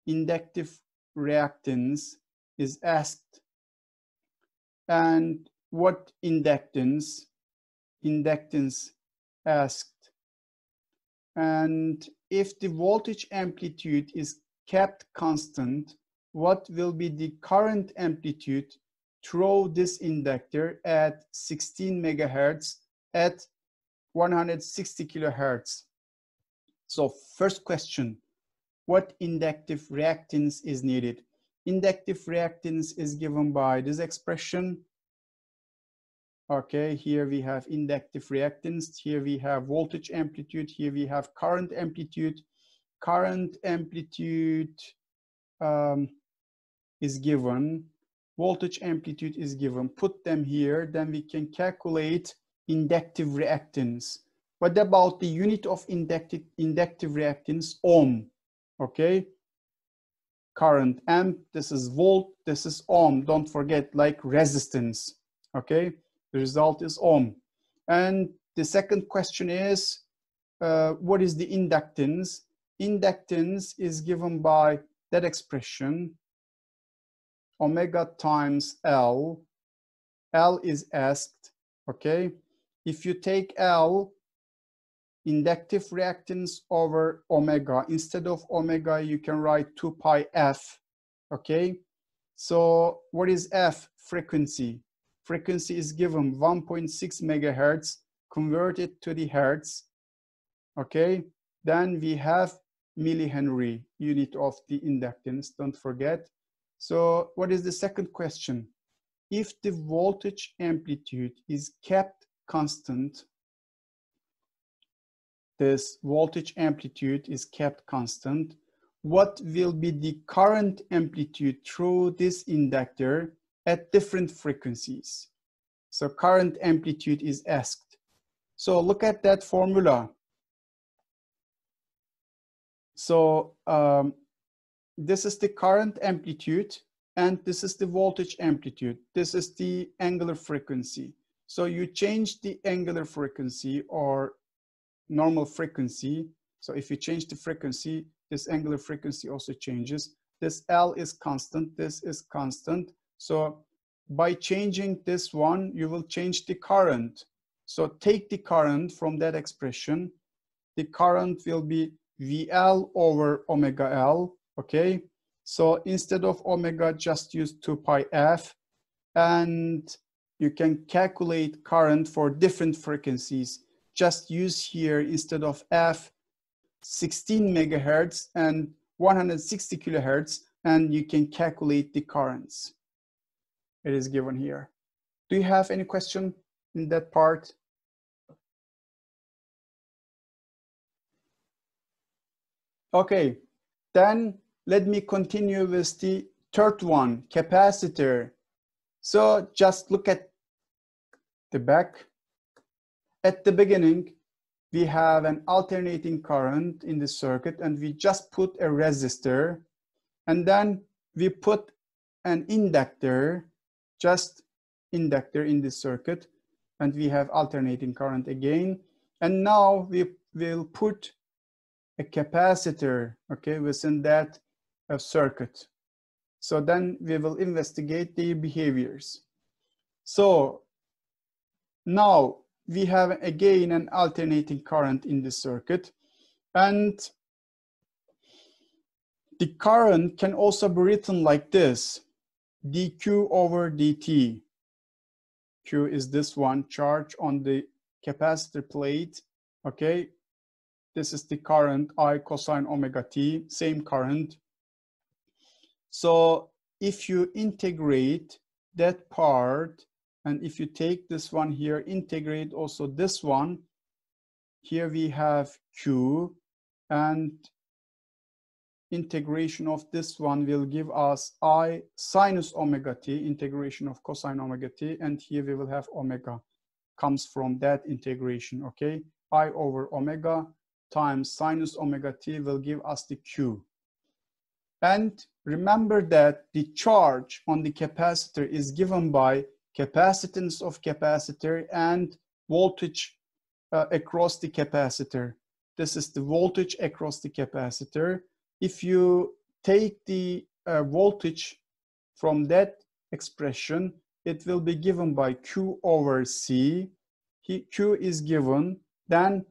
Inductive reactance is asked. And what inductance? Inductance asked. And if the voltage amplitude is kept constant, what will be the current amplitude through this inductor at 16 megahertz at 160 kilohertz? So first question, what inductive reactance is needed? Inductive reactance is given by this expression. Okay, here we have inductive reactance, here we have voltage amplitude, here we have current amplitude. Current amplitude is given, voltage amplitude is given. Put them here, then we can calculate inductive reactance. What about the unit of inductive reactance? Ohm, okay? Current, amp, this is volt, this is ohm. Don't forget, like resistance, okay? The result is ohm. And the second question is, what is the inductance? Inductance is given by that expression, omega times L. L is asked, okay? If you take L, inductive reactance over omega, instead of omega, you can write 2 pi F, okay? So what is F? Frequency. Frequency is given 1.6 megahertz, converted to the hertz, okay? Then we have millihenry, unit of the inductance, don't forget. So what is the second question? If the voltage amplitude is kept constant, this voltage amplitude is kept constant, what will be the current amplitude through this inductor at different frequencies? So current amplitude is asked. So look at that formula. So this is the current amplitude, and this is the voltage amplitude. This is the angular frequency. So you change the angular frequency or normal frequency. So if you change the frequency, this angular frequency also changes. This L is constant, this is constant. So by changing this one, you will change the current. So take the current from that expression. The current will be VL over omega L, okay? So instead of omega, just use 2 pi F, and you can calculate current for different frequencies. Just use here, instead of F, 16 megahertz and 160 kilohertz, and you can calculate the currents. It is given here. Do you have any question in that part? Okay, then let me continue with the third one, capacitor. So just look at the back. At the beginning, we have an alternating current in the circuit, and we just put a resistor, and then we put an inductor, just inductor in the circuit, and we have alternating current again. And now we will put a capacitor, okay, within that circuit. So then we will investigate the behaviors. So now we have again an alternating current in the circuit, and the current can also be written like this: dq over dt. Q is this one, charge on the capacitor plate, okay? This is the current, I cosine omega t, same current. So if you integrate that part, and if you take this one here, integrate also this one, here we have Q, and integration of this one will give us I sinus omega t, integration of cosine omega t, and here we will have omega, comes from that integration, okay? I over omega times sinus omega t will give us the Q. And remember that the charge on the capacitor is given by capacitance of capacitor and voltage across the capacitor. This is the voltage across the capacitor. If you take the voltage from that expression, it will be given by Q over C. Q is given, then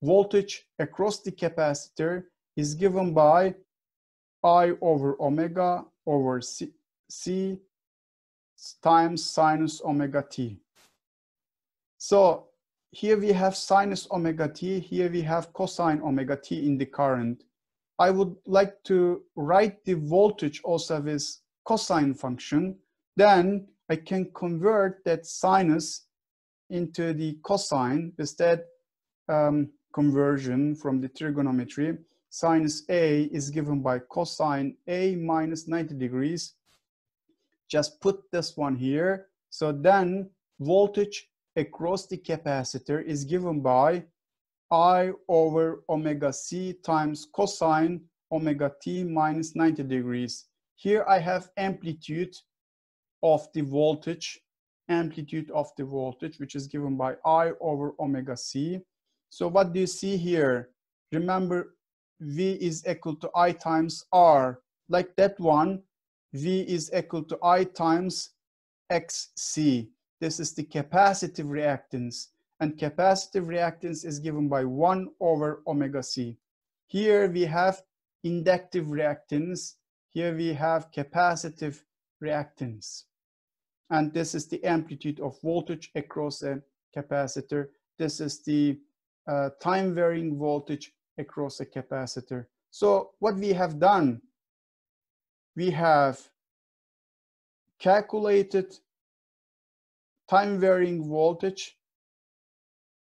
voltage across the capacitor is given by I over omega over C times sinus omega t. So here we have sinus omega t, here we have cosine omega t in the current. I would like to write the voltage also with cosine function. Then I can convert that sinus into the cosine with that conversion from the trigonometry. Sinus A is given by cosine A minus 90 degrees. Just put this one here. So then voltage across the capacitor is given by I over omega C times cosine omega t minus 90 degrees. Here I have amplitude of the voltage, which is given by I over omega C. So what do you see here? Remember, V is equal to I times R. Like that one, V is equal to I times XC. This is the capacitive reactance. And capacitive reactance is given by 1 over omega C. Here we have inductive reactance. Here we have capacitive reactance. And this is the amplitude of voltage across a capacitor. This is the time varying voltage across a capacitor. So what we have done, we have calculated time varying voltage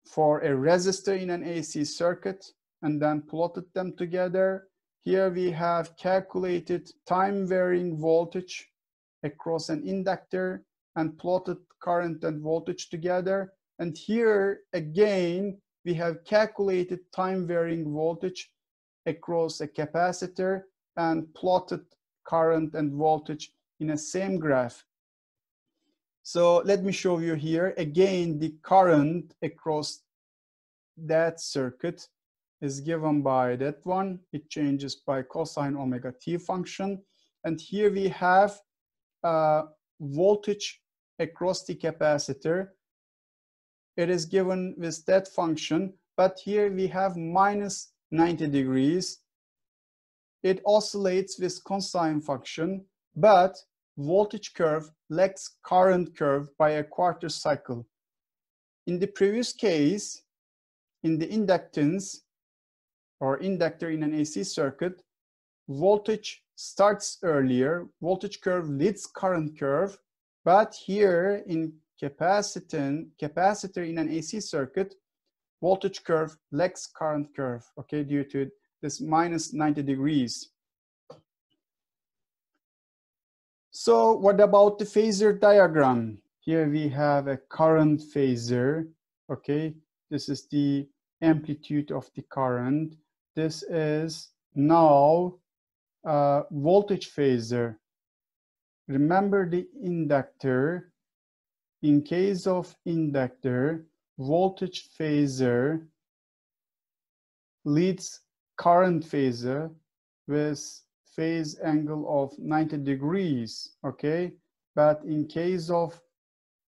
for a resistor in an AC circuit and then plotted them together. Here we have calculated time varying voltage across an inductor and plotted current and voltage together. And here again, we have calculated time varying voltage across a capacitor and plotted current and voltage in a same graph. So let me show you here. Again, the current across that circuit is given by that one. It changes by cosine omega t function. And here we have voltage across the capacitor. It is given with that function, but here we have minus 90 degrees. It oscillates with cosine function, but voltage curve lags current curve by a quarter cycle. In the previous case, in the inductance or inductor in an AC circuit, voltage starts earlier, voltage curve leads current curve, but here in capacitor in an AC circuit, voltage curve lags current curve, okay, due to this minus 90 degrees. So what about the phasor diagram? Here we have a current phasor, okay? This is the amplitude of the current. This is now voltage phasor. Remember the inductor. In case of inductor, voltage phasor leads current phasor with phase angle of 90 degrees, okay? But in case of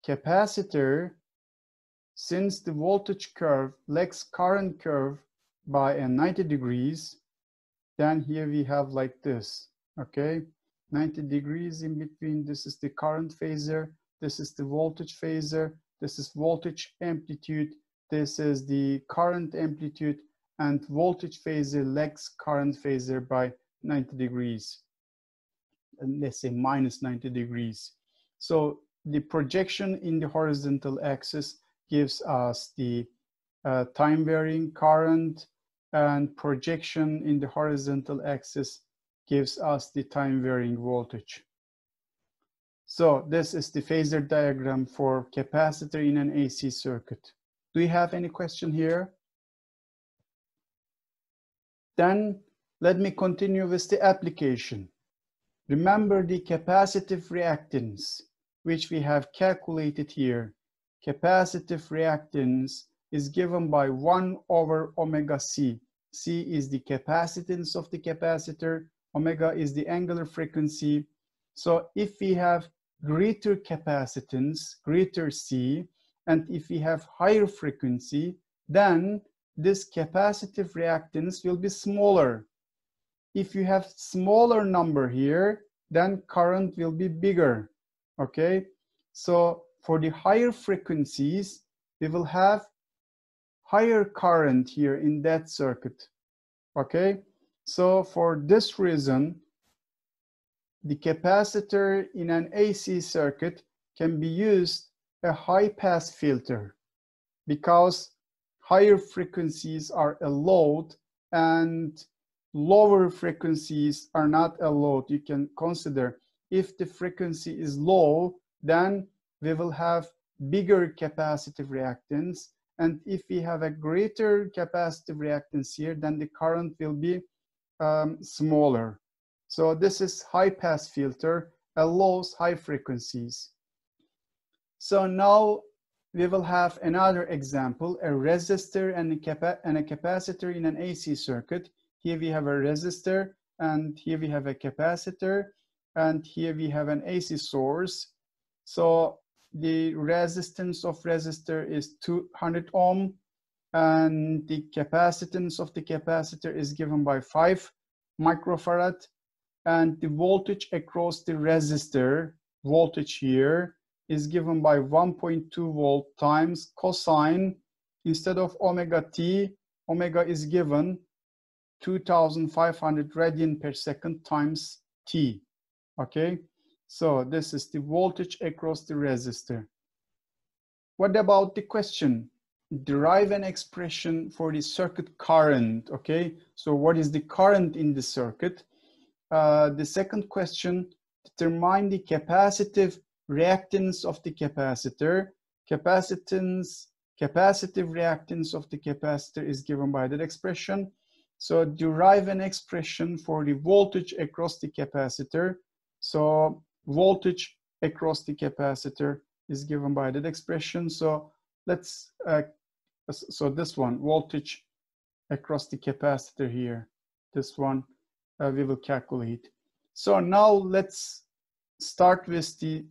capacitor, since the voltage curve lags current curve by a 90 degrees, then here we have like this, okay? 90 degrees in between. This is the current phasor, this is the voltage phasor, this is voltage amplitude, this is the current amplitude, and voltage phasor lags current phasor by 90 degrees, and let's say minus 90 degrees. So the projection in the horizontal axis gives us the time varying current, and projection in the horizontal axis gives us the time varying voltage. So this is the phasor diagram for capacitor in an AC circuit. Do you have any question here? Then let me continue with the application. Remember the capacitive reactance, which we have calculated here. Capacitive reactance is given by 1 over omega C. C is the capacitance of the capacitor, omega is the angular frequency. So if we have greater capacitance, greater C, and if we have higher frequency, then this capacitive reactance will be smaller. If you have smaller number here, then current will be bigger, okay? So for the higher frequencies, we will have higher current here in that circuit, okay? So for this reason, the capacitor in an AC circuit can be used a high pass filter because higher frequencies are allowed and lower frequencies are not allowed. You can consider if the frequency is low, then we will have bigger capacitive reactance. And if we have a greater capacitive reactance here, then the current will be smaller. So this is high pass filter, allows high frequencies. So now we will have another example, a resistor and a capacitor in an AC circuit. Here we have a resistor, and here we have a capacitor, and here we have an AC source. So the resistance of resistor is 200 ohm, and the capacitance of the capacitor is given by 5 microfarad, and the voltage across the resistor, voltage here, is given by 1.2 volt times cosine. Instead of omega t, omega is given 2500 radian per second times t, okay? So this is the voltage across the resistor. What about the question? Derive an expression for the circuit current, okay? So what is the current in the circuit? The second question, determine the capacitive reactance of the capacitor. Capacitive reactance of the capacitor is given by that expression. So derive an expression for the voltage across the capacitor. So voltage across the capacitor is given by that expression. So let's, so this one, voltage across the capacitor here, this one we will calculate. So now let's start with the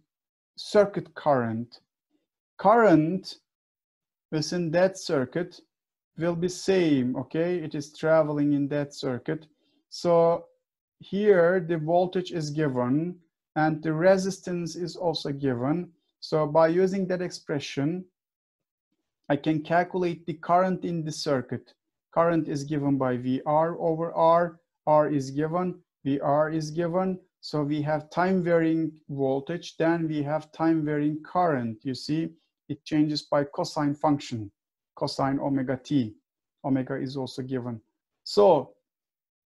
circuit current. Current within that circuit will be same, okay? It is traveling in that circuit. So here the voltage is given and the resistance is also given. So by using that expression, I can calculate the current in the circuit. Current is given by VR over R. R is given, VR is given. So we have time varying voltage, then we have time varying current. You see, it changes by cosine function, cosine omega t. Omega is also given. So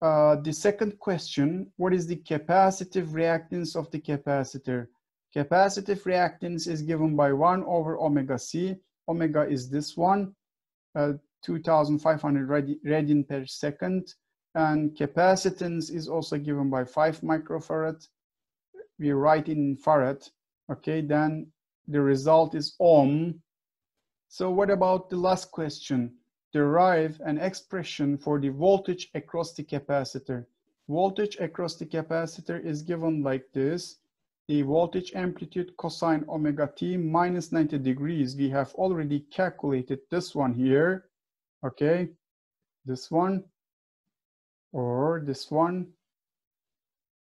the second question, what is the capacitive reactance of the capacitor? Capacitive reactance is given by 1 over omega c. Omega is this one, 2500 radian per second. And capacitance is also given by 5 microfarad. We write in farad. Okay, then the result is ohm. So what about the last question? Derive an expression for the voltage across the capacitor. Voltage across the capacitor is given like this. The voltage amplitude cosine omega t minus 90 degrees. We have already calculated this one here. Okay, this one or this one.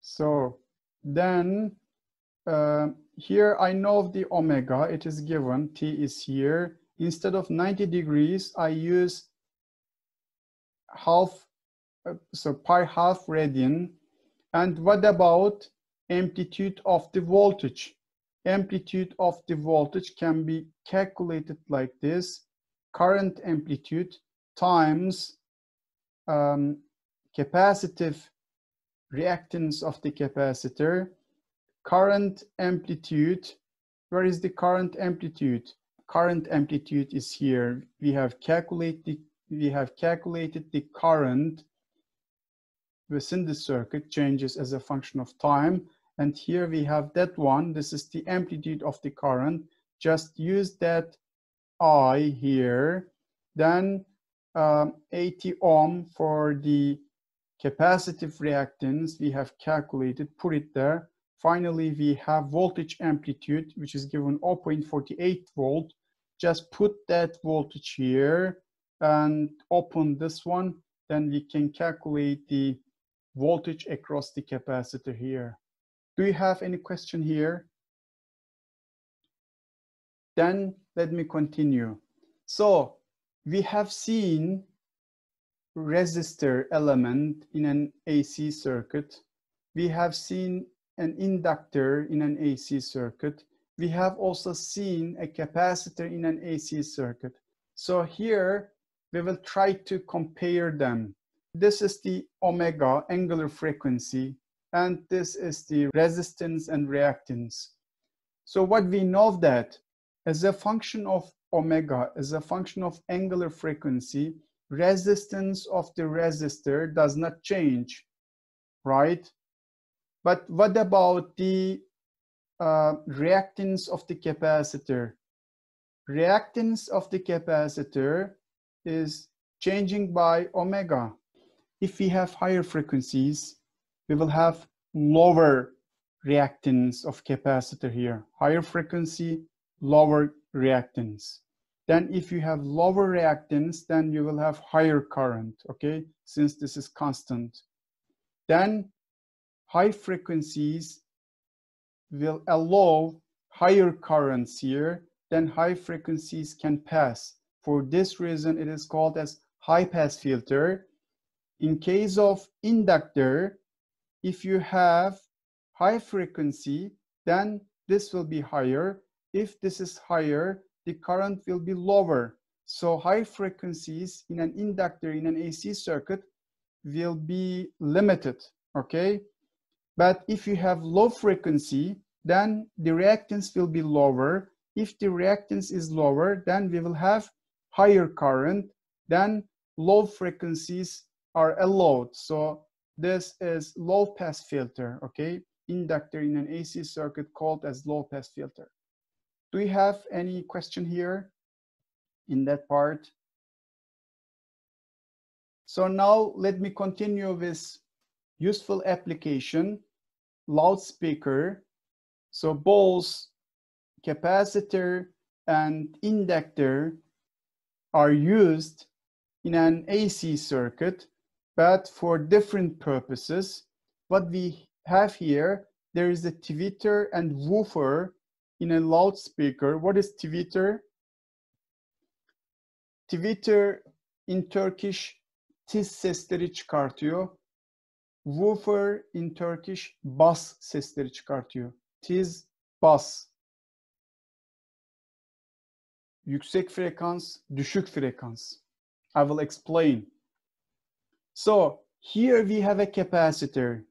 So then here I know the omega, it is given, t is here. Instead of 90 degrees, I use half, so pi half radian. And what about amplitude of the voltage? Amplitude of the voltage can be calculated like this. Current amplitude times capacitive reactance of the capacitor. Current amplitude, where is the current amplitude? Current amplitude is here. We have calculated the current within the circuit changes as a function of time. And here we have that one. This is the amplitude of the current. Just use that I here. Then 80 ohm for the capacitive reactance we have calculated, put it there. Finally, we have voltage amplitude, which is given 0.48 volt. Just put that voltage here and open this one. Then we can calculate the voltage across the capacitor here. Do you have any question here? Then let me continue. So we have seen resistor element in an AC circuit. We have seen an inductor in an AC circuit. We have also seen a capacitor in an AC circuit. So here we will try to compare them. This is the omega angular frequency, and this is the resistance and reactance. So what we know that as a function of omega, as a function of angular frequency, resistance of the resistor does not change, right? But what about the reactance of the capacitor? Reactance of the capacitor is changing by omega. If we have higher frequencies, we will have lower reactance of capacitor here. Higher frequency, lower reactance. Then if you have lower reactance, then you will have higher current, okay? Since this is constant. Then high frequencies will allow higher currents here, then high frequencies can pass. For this reason, it is called as high pass filter. In case of inductor, if you have high frequency, then this will be higher. If this is higher, the current will be lower. So high frequencies in an inductor in an AC circuit will be limited, okay? But if you have low frequency, then the reactance will be lower. If the reactance is lower, then we will have higher current. Then low frequencies are allowed. So this is low pass filter, okay? Inductor in an AC circuit called as low pass filter. Do we have any question here in that part? So now let me continue with useful application, loudspeaker. So both capacitor and inductor are used in an AC circuit, but for different purposes. What we have here, there is a tweeter and woofer in a loudspeaker. What is tweeter? Tweeter in Turkish tiz sesleri çıkartıyor. Woofer in Turkish bas sesleri çıkartıyor. Tiz, bas. Yüksek frekans, düşük frekans. I will explain. So here we have a capacitor.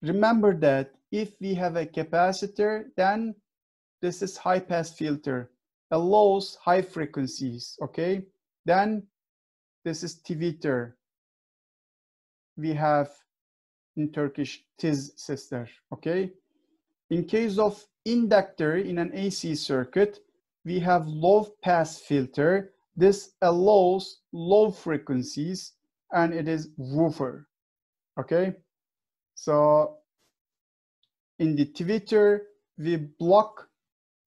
Remember that if we have a capacitor, then this is high pass filter, allows high frequencies, okay? Then this is tweeter. We have in Turkish tiz sesler, okay? In case of inductor in an AC circuit, we have low pass filter. This allows low frequencies and it is woofer, okay? So in the tweeter, we block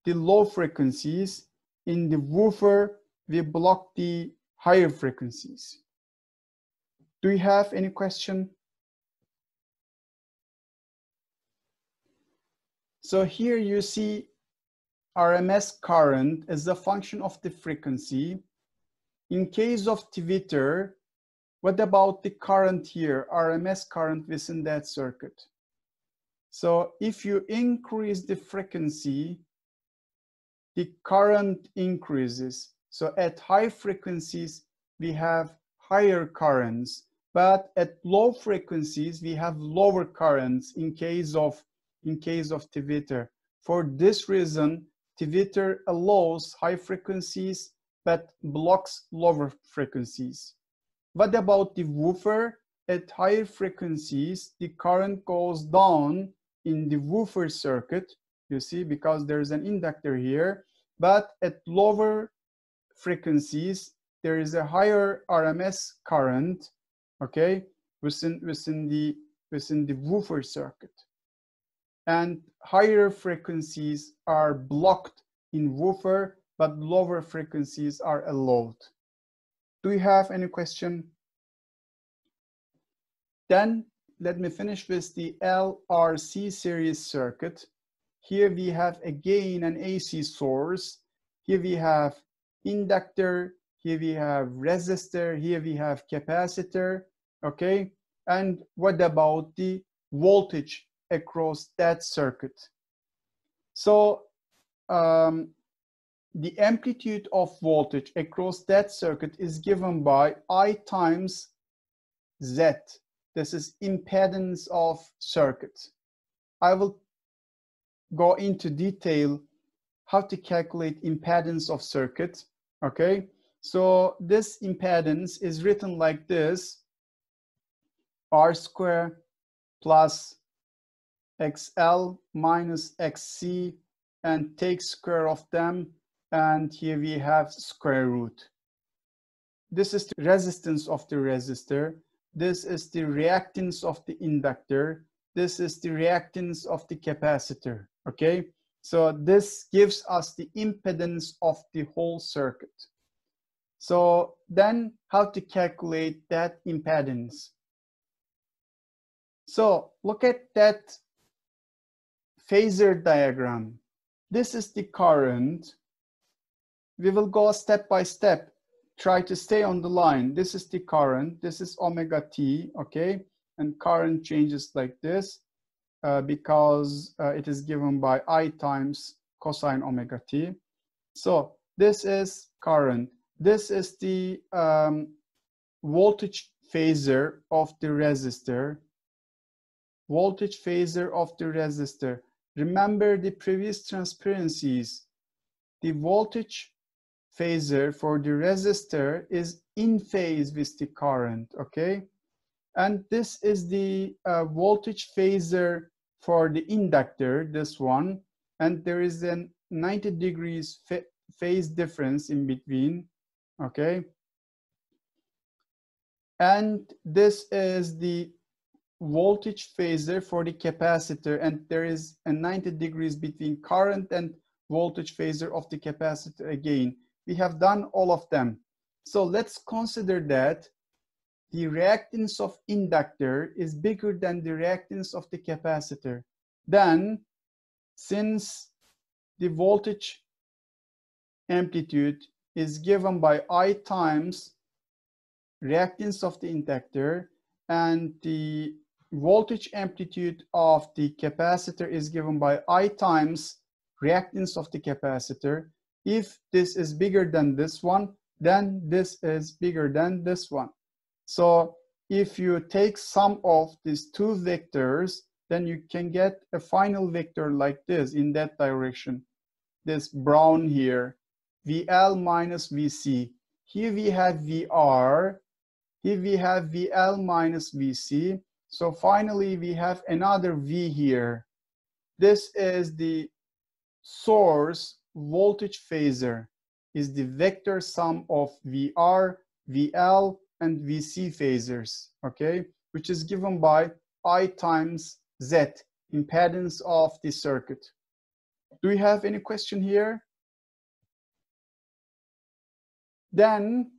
the low frequencies. In the woofer, we block the higher frequencies. Do you have any question? So here you see RMS current as a function of the frequency. In case of tweeter, what about the current here, RMS current within that circuit? So if you increase the frequency, the current increases. So at high frequencies, we have higher currents, but at low frequencies, we have lower currents in case of tweeter. For this reason, tweeter allows high frequencies, but blocks lower frequencies. What about the woofer? At higher frequencies, the current goes down in the woofer circuit, you see, because there's an inductor here. But at lower frequencies, there is a higher RMS current, okay, within the woofer circuit. And higher frequencies are blocked in woofer, but lower frequencies are allowed. Do you have any question? Then let me finish with the LRC series circuit. Here we have again an AC source. Here we have inductor. Here we have resistor. Here we have capacitor. Okay. And what about the voltage across that circuit? So the amplitude of voltage across that circuit is given by I times Z. This is impedance of circuit. I will go into detail how to calculate impedance of circuit, okay? So this impedance is written like this: R square plus XL minus XC, and take square of them, and here we have square root. This is the resistance of the resistor. This is the reactance of the inductor. This is the reactance of the capacitor, okay? So this gives us the impedance of the whole circuit. So then how to calculate that impedance? So look at that phasor diagram. This is the current. We will go step by step. Try to stay on the line. This is the current. This is omega t, okay? And current changes like this because it is given by I times cosine omega t. So this is current. This is the voltage phasor of the resistor. Voltage phasor of the resistor. Remember the previous transparencies. The voltage phasor for the resistor is in phase with the current, okay? And this is the voltage phasor for the inductor, this one. And there is a 90 degrees phase difference in between, okay? And this is the voltage phasor for the capacitor, and there is a 90 degrees between current and voltage phasor of the capacitor again. We have done all of them. So let's consider that the reactance of inductor is bigger than the reactance of the capacitor. Then, since the voltage amplitude is given by I times reactance of the inductor, and the voltage amplitude of the capacitor is given by I times reactance of the capacitor. If this is bigger than this one, then this is bigger than this one. So if you take sum of these two vectors, then you can get a final vector like this in that direction. This brown here, VL minus VC. Here we have VR. Here we have VL minus VC. So finally we have another V here. This is the source voltage phasor, is the vector sum of VR, VL, and VC phasors, okay? Which is given by I times Z, impedance of the circuit. Do we have any question here? Then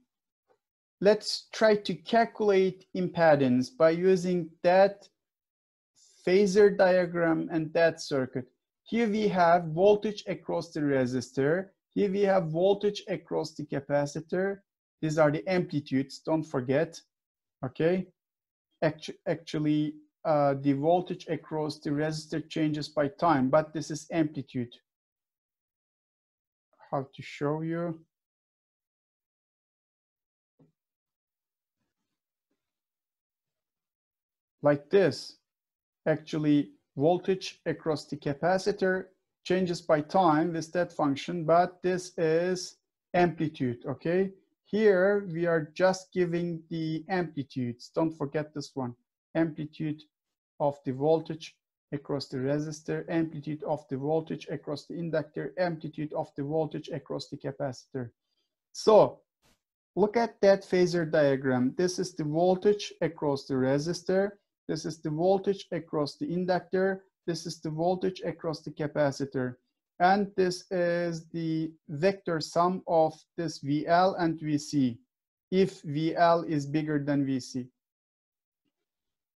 let's try to calculate impedance by using that phasor diagram and that circuit. Here we have voltage across the resistor. Here we have voltage across the capacitor. These are the amplitudes, don't forget, okay? Actually, the voltage across the resistor changes by time, but this is amplitude. How to show you? Like this. Actually, voltage across the capacitor changes by time with that function, but this is amplitude, okay? Here, we are just giving the amplitudes. Don't forget this one. Amplitude of the voltage across the resistor, amplitude of the voltage across the inductor, amplitude of the voltage across the capacitor. So, look at that phasor diagram. This is the voltage across the resistor. This is the voltage across the inductor. This is the voltage across the capacitor. And this is the vector sum of this VL and VC, if VL is bigger than VC.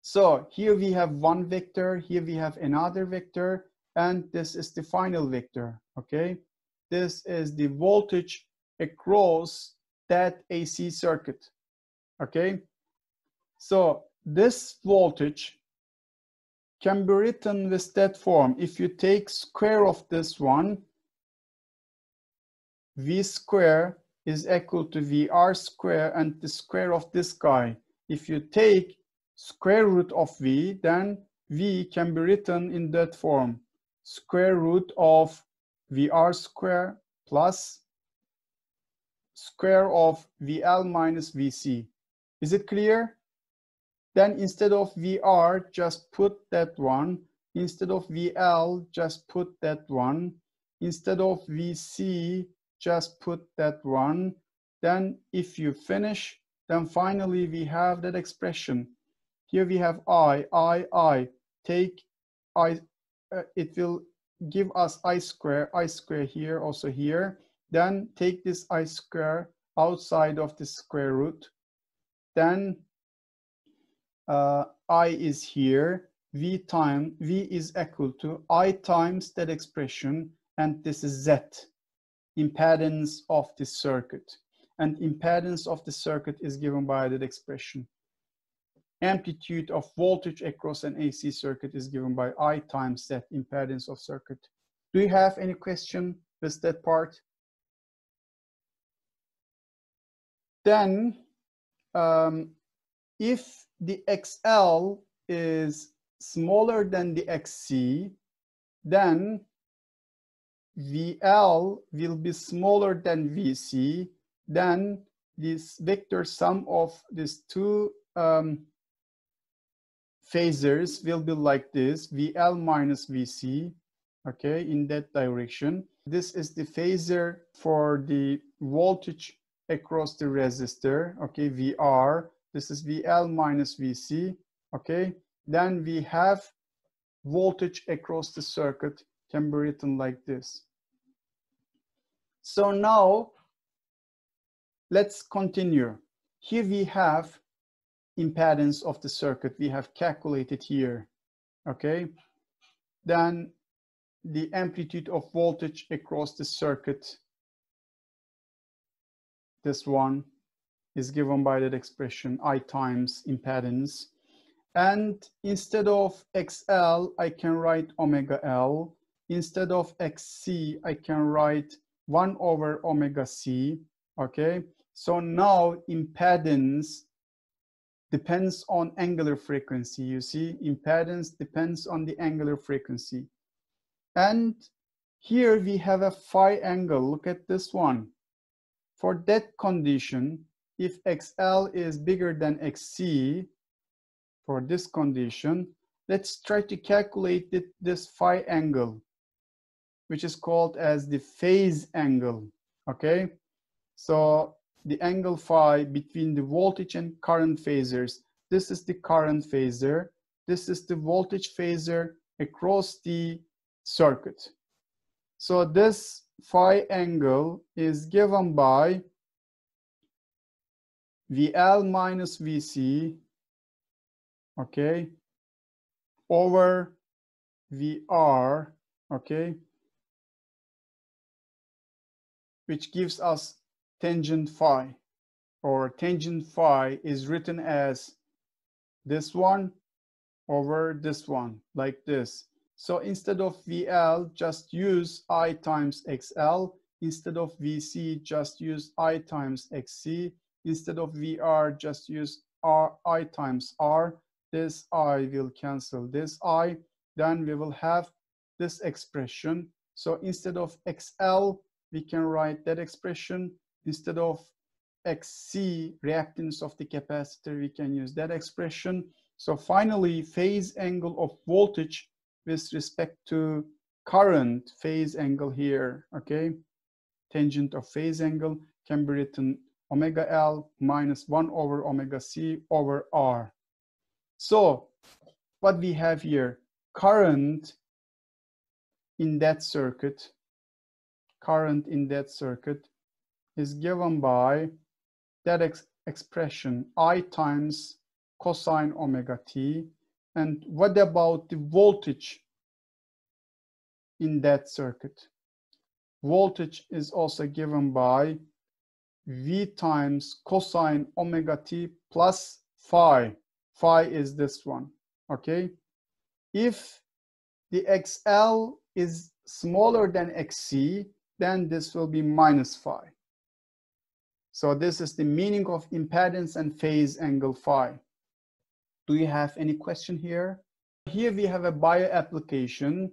So here we have one vector, here we have another vector, and this is the final vector, okay? This is the voltage across that AC circuit, okay? So this voltage can be written with that form. If you take square of this one, V square is equal to VR square and the square of this guy. If you take square root of V, then V can be written in that form. Square root of VR square plus square of VL minus VC. Is it clear? Then instead of VR, just put that one. Instead of VL, just put that one. Instead of VC, just put that one. Then if you finish, then finally we have that expression. Here we have I. Take I, it will give us I square here, also here. Then take this I square outside of the square root. Then I is here, V is equal to I times that expression, and this is Z, impedance of the circuit. And impedance of the circuit is given by that expression. Amplitude of voltage across an AC circuit is given by I times Z, impedance of circuit. Do you have any question with that part? Then, if the XL is smaller than the XC, then VL will be smaller than VC. Then this vector sum of these two phasors will be like this, VL minus VC, okay, in that direction. This is the phasor for the voltage across the resistor, okay, VR. This is VL minus VC, okay. Then we have voltage across the circuit, can be written like this. So now let's continue. Here we have impedance of the circuit. We have calculated here, okay. Then the amplitude of voltage across the circuit, this one is given by that expression, I times impedance. And instead of XL, I can write omega L. Instead of XC, I can write 1 over omega C, okay? So now impedance depends on angular frequency. You see, impedance depends on the angular frequency. And here we have a phi angle. Look at this one. For that condition, if XL is bigger than XC, for this condition, let's try to calculate this phi angle, which is called as the phase angle, okay? So the angle phi between the voltage and current phasors. This is the current phasor. This is the voltage phasor across the circuit. So this phi angle is given by VL minus VC, okay, over VR, okay, which gives us tangent phi, or tangent phi is written as this one over this one, like this. So instead of VL, just use I times XL. Instead of VC, just use I times XC. Instead of VR, just use I times R. This I will cancel this I. Then we will have this expression. So instead of XL, we can write that expression. Instead of XC, reactance of the capacitor, we can use that expression. So finally, phase angle of voltage with respect to current, phase angle here, okay? Tangent of phase angle can be written omega L minus 1 over omega C over R. So what we have here, current in that circuit, is given by that expression, I times cosine omega t. And what about the voltage in that circuit? Voltage is also given by V times cosine omega t plus phi. Phi is this one, okay? If the XL is smaller than XC, then this will be minus phi. So this is the meaning of impedance and phase angle phi. Do you have any question here? Here we have a bio application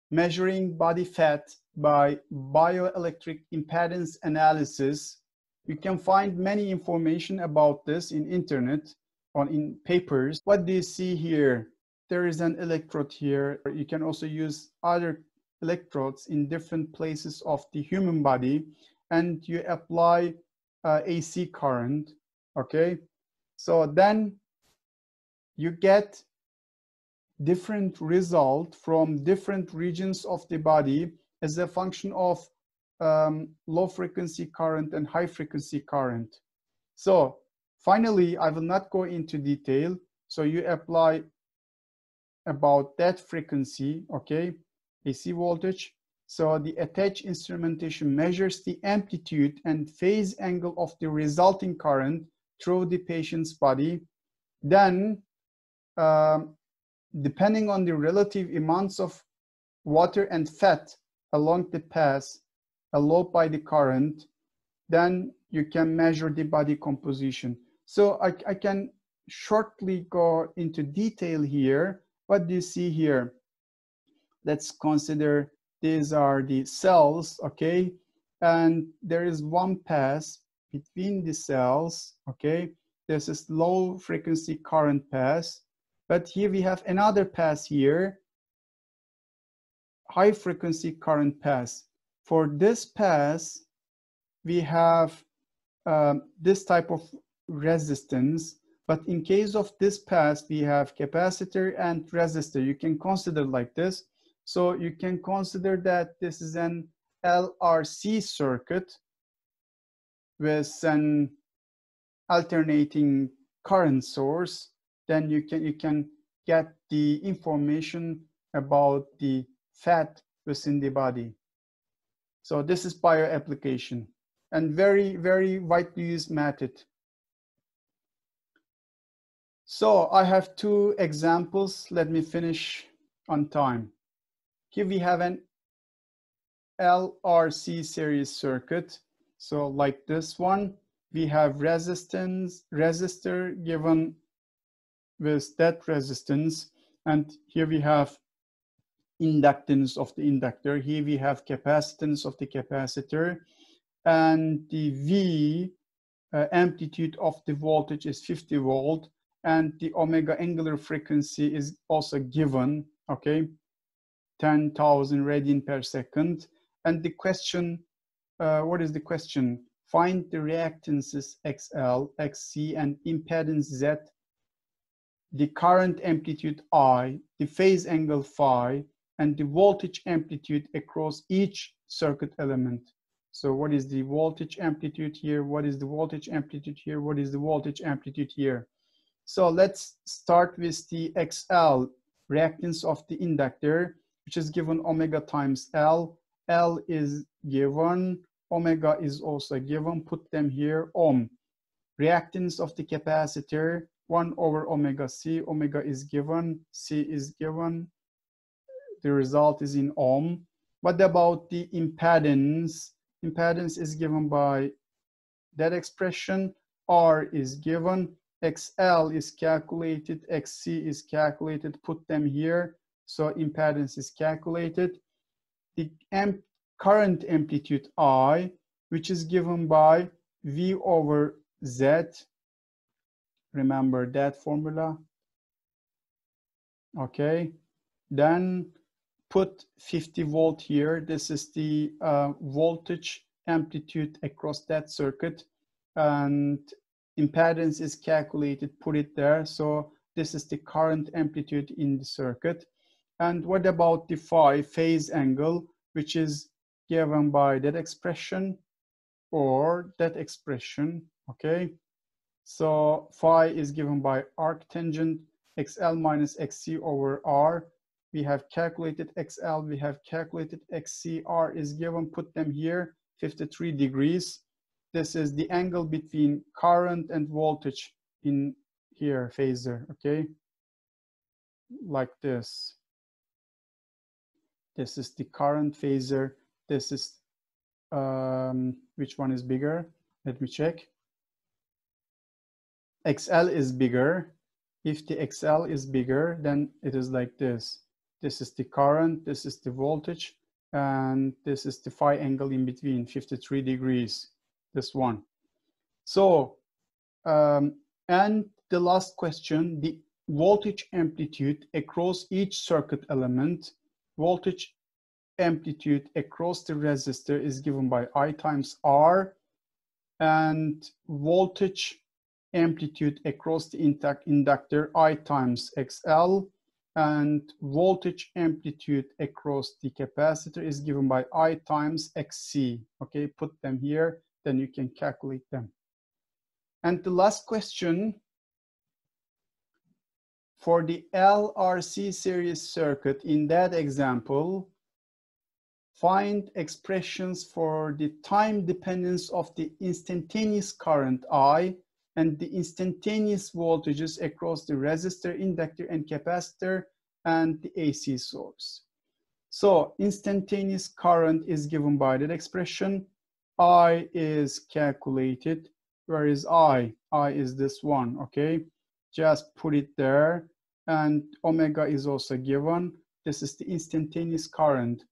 measuring body fat by bioelectric impedance analysis. You can find many information about this in internet or in papers. What do you see here? There is an electrode here. You can also use other electrodes in different places of the human body, and you apply AC current, okay? So then you get different result from different regions of the body as a function of low frequency current and high frequency current. So finally, I will not go into detail. So you apply about that frequency, okay, AC voltage. So the attached instrumentation measures the amplitude and phase angle of the resulting current through the patient's body. Then, depending on the relative amounts of water and fat along the path allowed by the current, then you can measure the body composition. So I can shortly go into detail here. What do you see here? Let's consider these are the cells, okay? And there is one path between the cells, okay? This is low frequency current path. But here we have another pass here, high frequency current pass. For this pass, we have this type of resistance, but in case of this pass, we have capacitor and resistor. You can consider like this. So you can consider that this is an LRC circuit with an alternating current source. Then you can get the information about the fat within the body. So this is bio application and very, very widely used method. So I have two examples. Let me finish on time. Here we have an LRC series circuit. So like this one, we have resistor given with that resistance. And here we have inductance of the inductor. Here we have capacitance of the capacitor. And the V amplitude of the voltage is 50 volt. And the omega angular frequency is also given, okay, 10,000 radian per second. And the question, what is the question? Find the reactances XL, XC, and impedance Z, the current amplitude I, the phase angle phi, and the voltage amplitude across each circuit element. So what is the voltage amplitude here? What is the voltage amplitude here? What is the voltage amplitude here? So let's start with the XL, reactance of the inductor, which is given omega times L. L is given, omega is also given, put them here, ohm. Reactance of the capacitor, 1 over omega C, omega is given, C is given, the result is in ohm. What about the impedance? Impedance is given by that expression, R is given, XL is calculated, XC is calculated, put them here, so impedance is calculated. The current amplitude I, which is given by V over Z, remember that formula, okay? Then put 50 volt here, this is the voltage amplitude across that circuit, and impedance is calculated, put it there. So this is the current amplitude in the circuit. And what about the phi, phase angle, which is given by that expression or that expression, okay? So phi is given by arctangent XL minus XC over R. We have calculated XL, we have calculated XC, R is given, put them here, 53 degrees. This is the angle between current and voltage in here, phasor, okay? Like this. This is the current phasor. This is, which one is bigger? Let me check. XL is bigger. If the XL is bigger, then it is like this. This is the current, this is the voltage, and this is the phi angle in between, 53 degrees. This one. So, and the last question, the voltage amplitude across each circuit element, voltage amplitude across the resistor is given by I times R, and voltage amplitude across the inductor I times XL, and voltage amplitude across the capacitor is given by I times XC. Okay, put them here, then you can calculate them. And the last question, for the LRC series circuit, in that example, find expressions for the time dependence of the instantaneous current I and the instantaneous voltages across the resistor, inductor, and capacitor, and the AC source. So instantaneous current is given by that expression. I is calculated. Where is I? I is this one, okay? Just put it there. And omega is also given. This is the instantaneous current.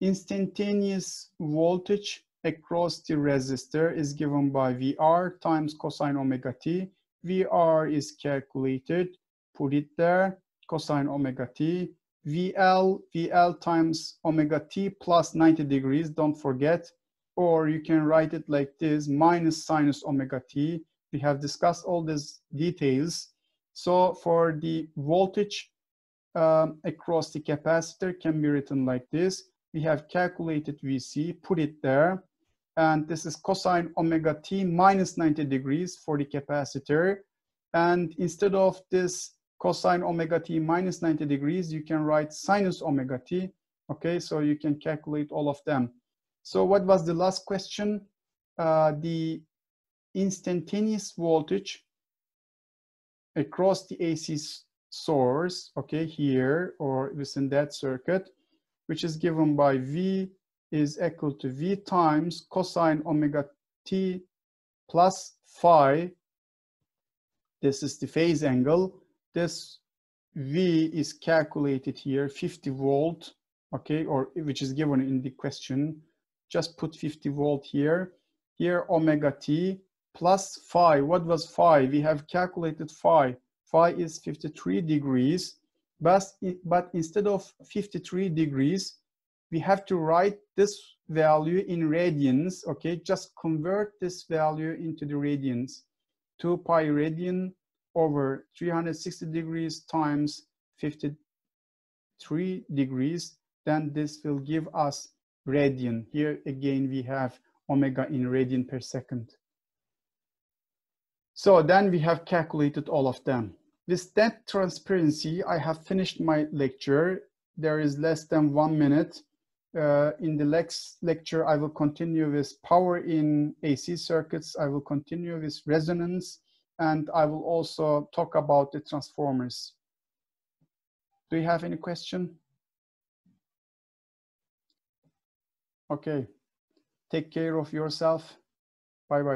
Instantaneous voltage across the resistor is given by VR times cosine omega t. VR is calculated, put it there, cosine omega t. VL times omega t plus 90 degrees, don't forget. Or you can write it like this, minus sinus omega t. We have discussed all these details. So for the voltage across the capacitor can be written like this. We have calculated VC, put it there. And this is cosine omega t minus 90 degrees for the capacitor. And instead of this cosine omega t minus 90 degrees, you can write sinus omega t. Okay, so you can calculate all of them. So what was the last question? The instantaneous voltage across the AC source, okay, here or within that circuit, which is given by V is equal to V times cosine omega t plus phi. This is the phase angle. This V is calculated here, 50 volt, okay, or which is given in the question. Just put 50 volt here. Here omega t plus phi. What was phi? We have calculated phi. Phi is 53 degrees, but instead of 53 degrees, we have to write this value in radians, okay? Just convert this value into the radians. 2 pi radian over 360 degrees times 53 degrees, then this will give us radian. Here again, we have omega in radian per second. So then we have calculated all of them. With that transparency, I have finished my lecture. There is less than 1 minute. In the next lecture, I will continue with power in AC circuits. I will continue with resonance, and I will also talk about the transformers. Do you have any question? Okay. Take care of yourself. Bye-bye.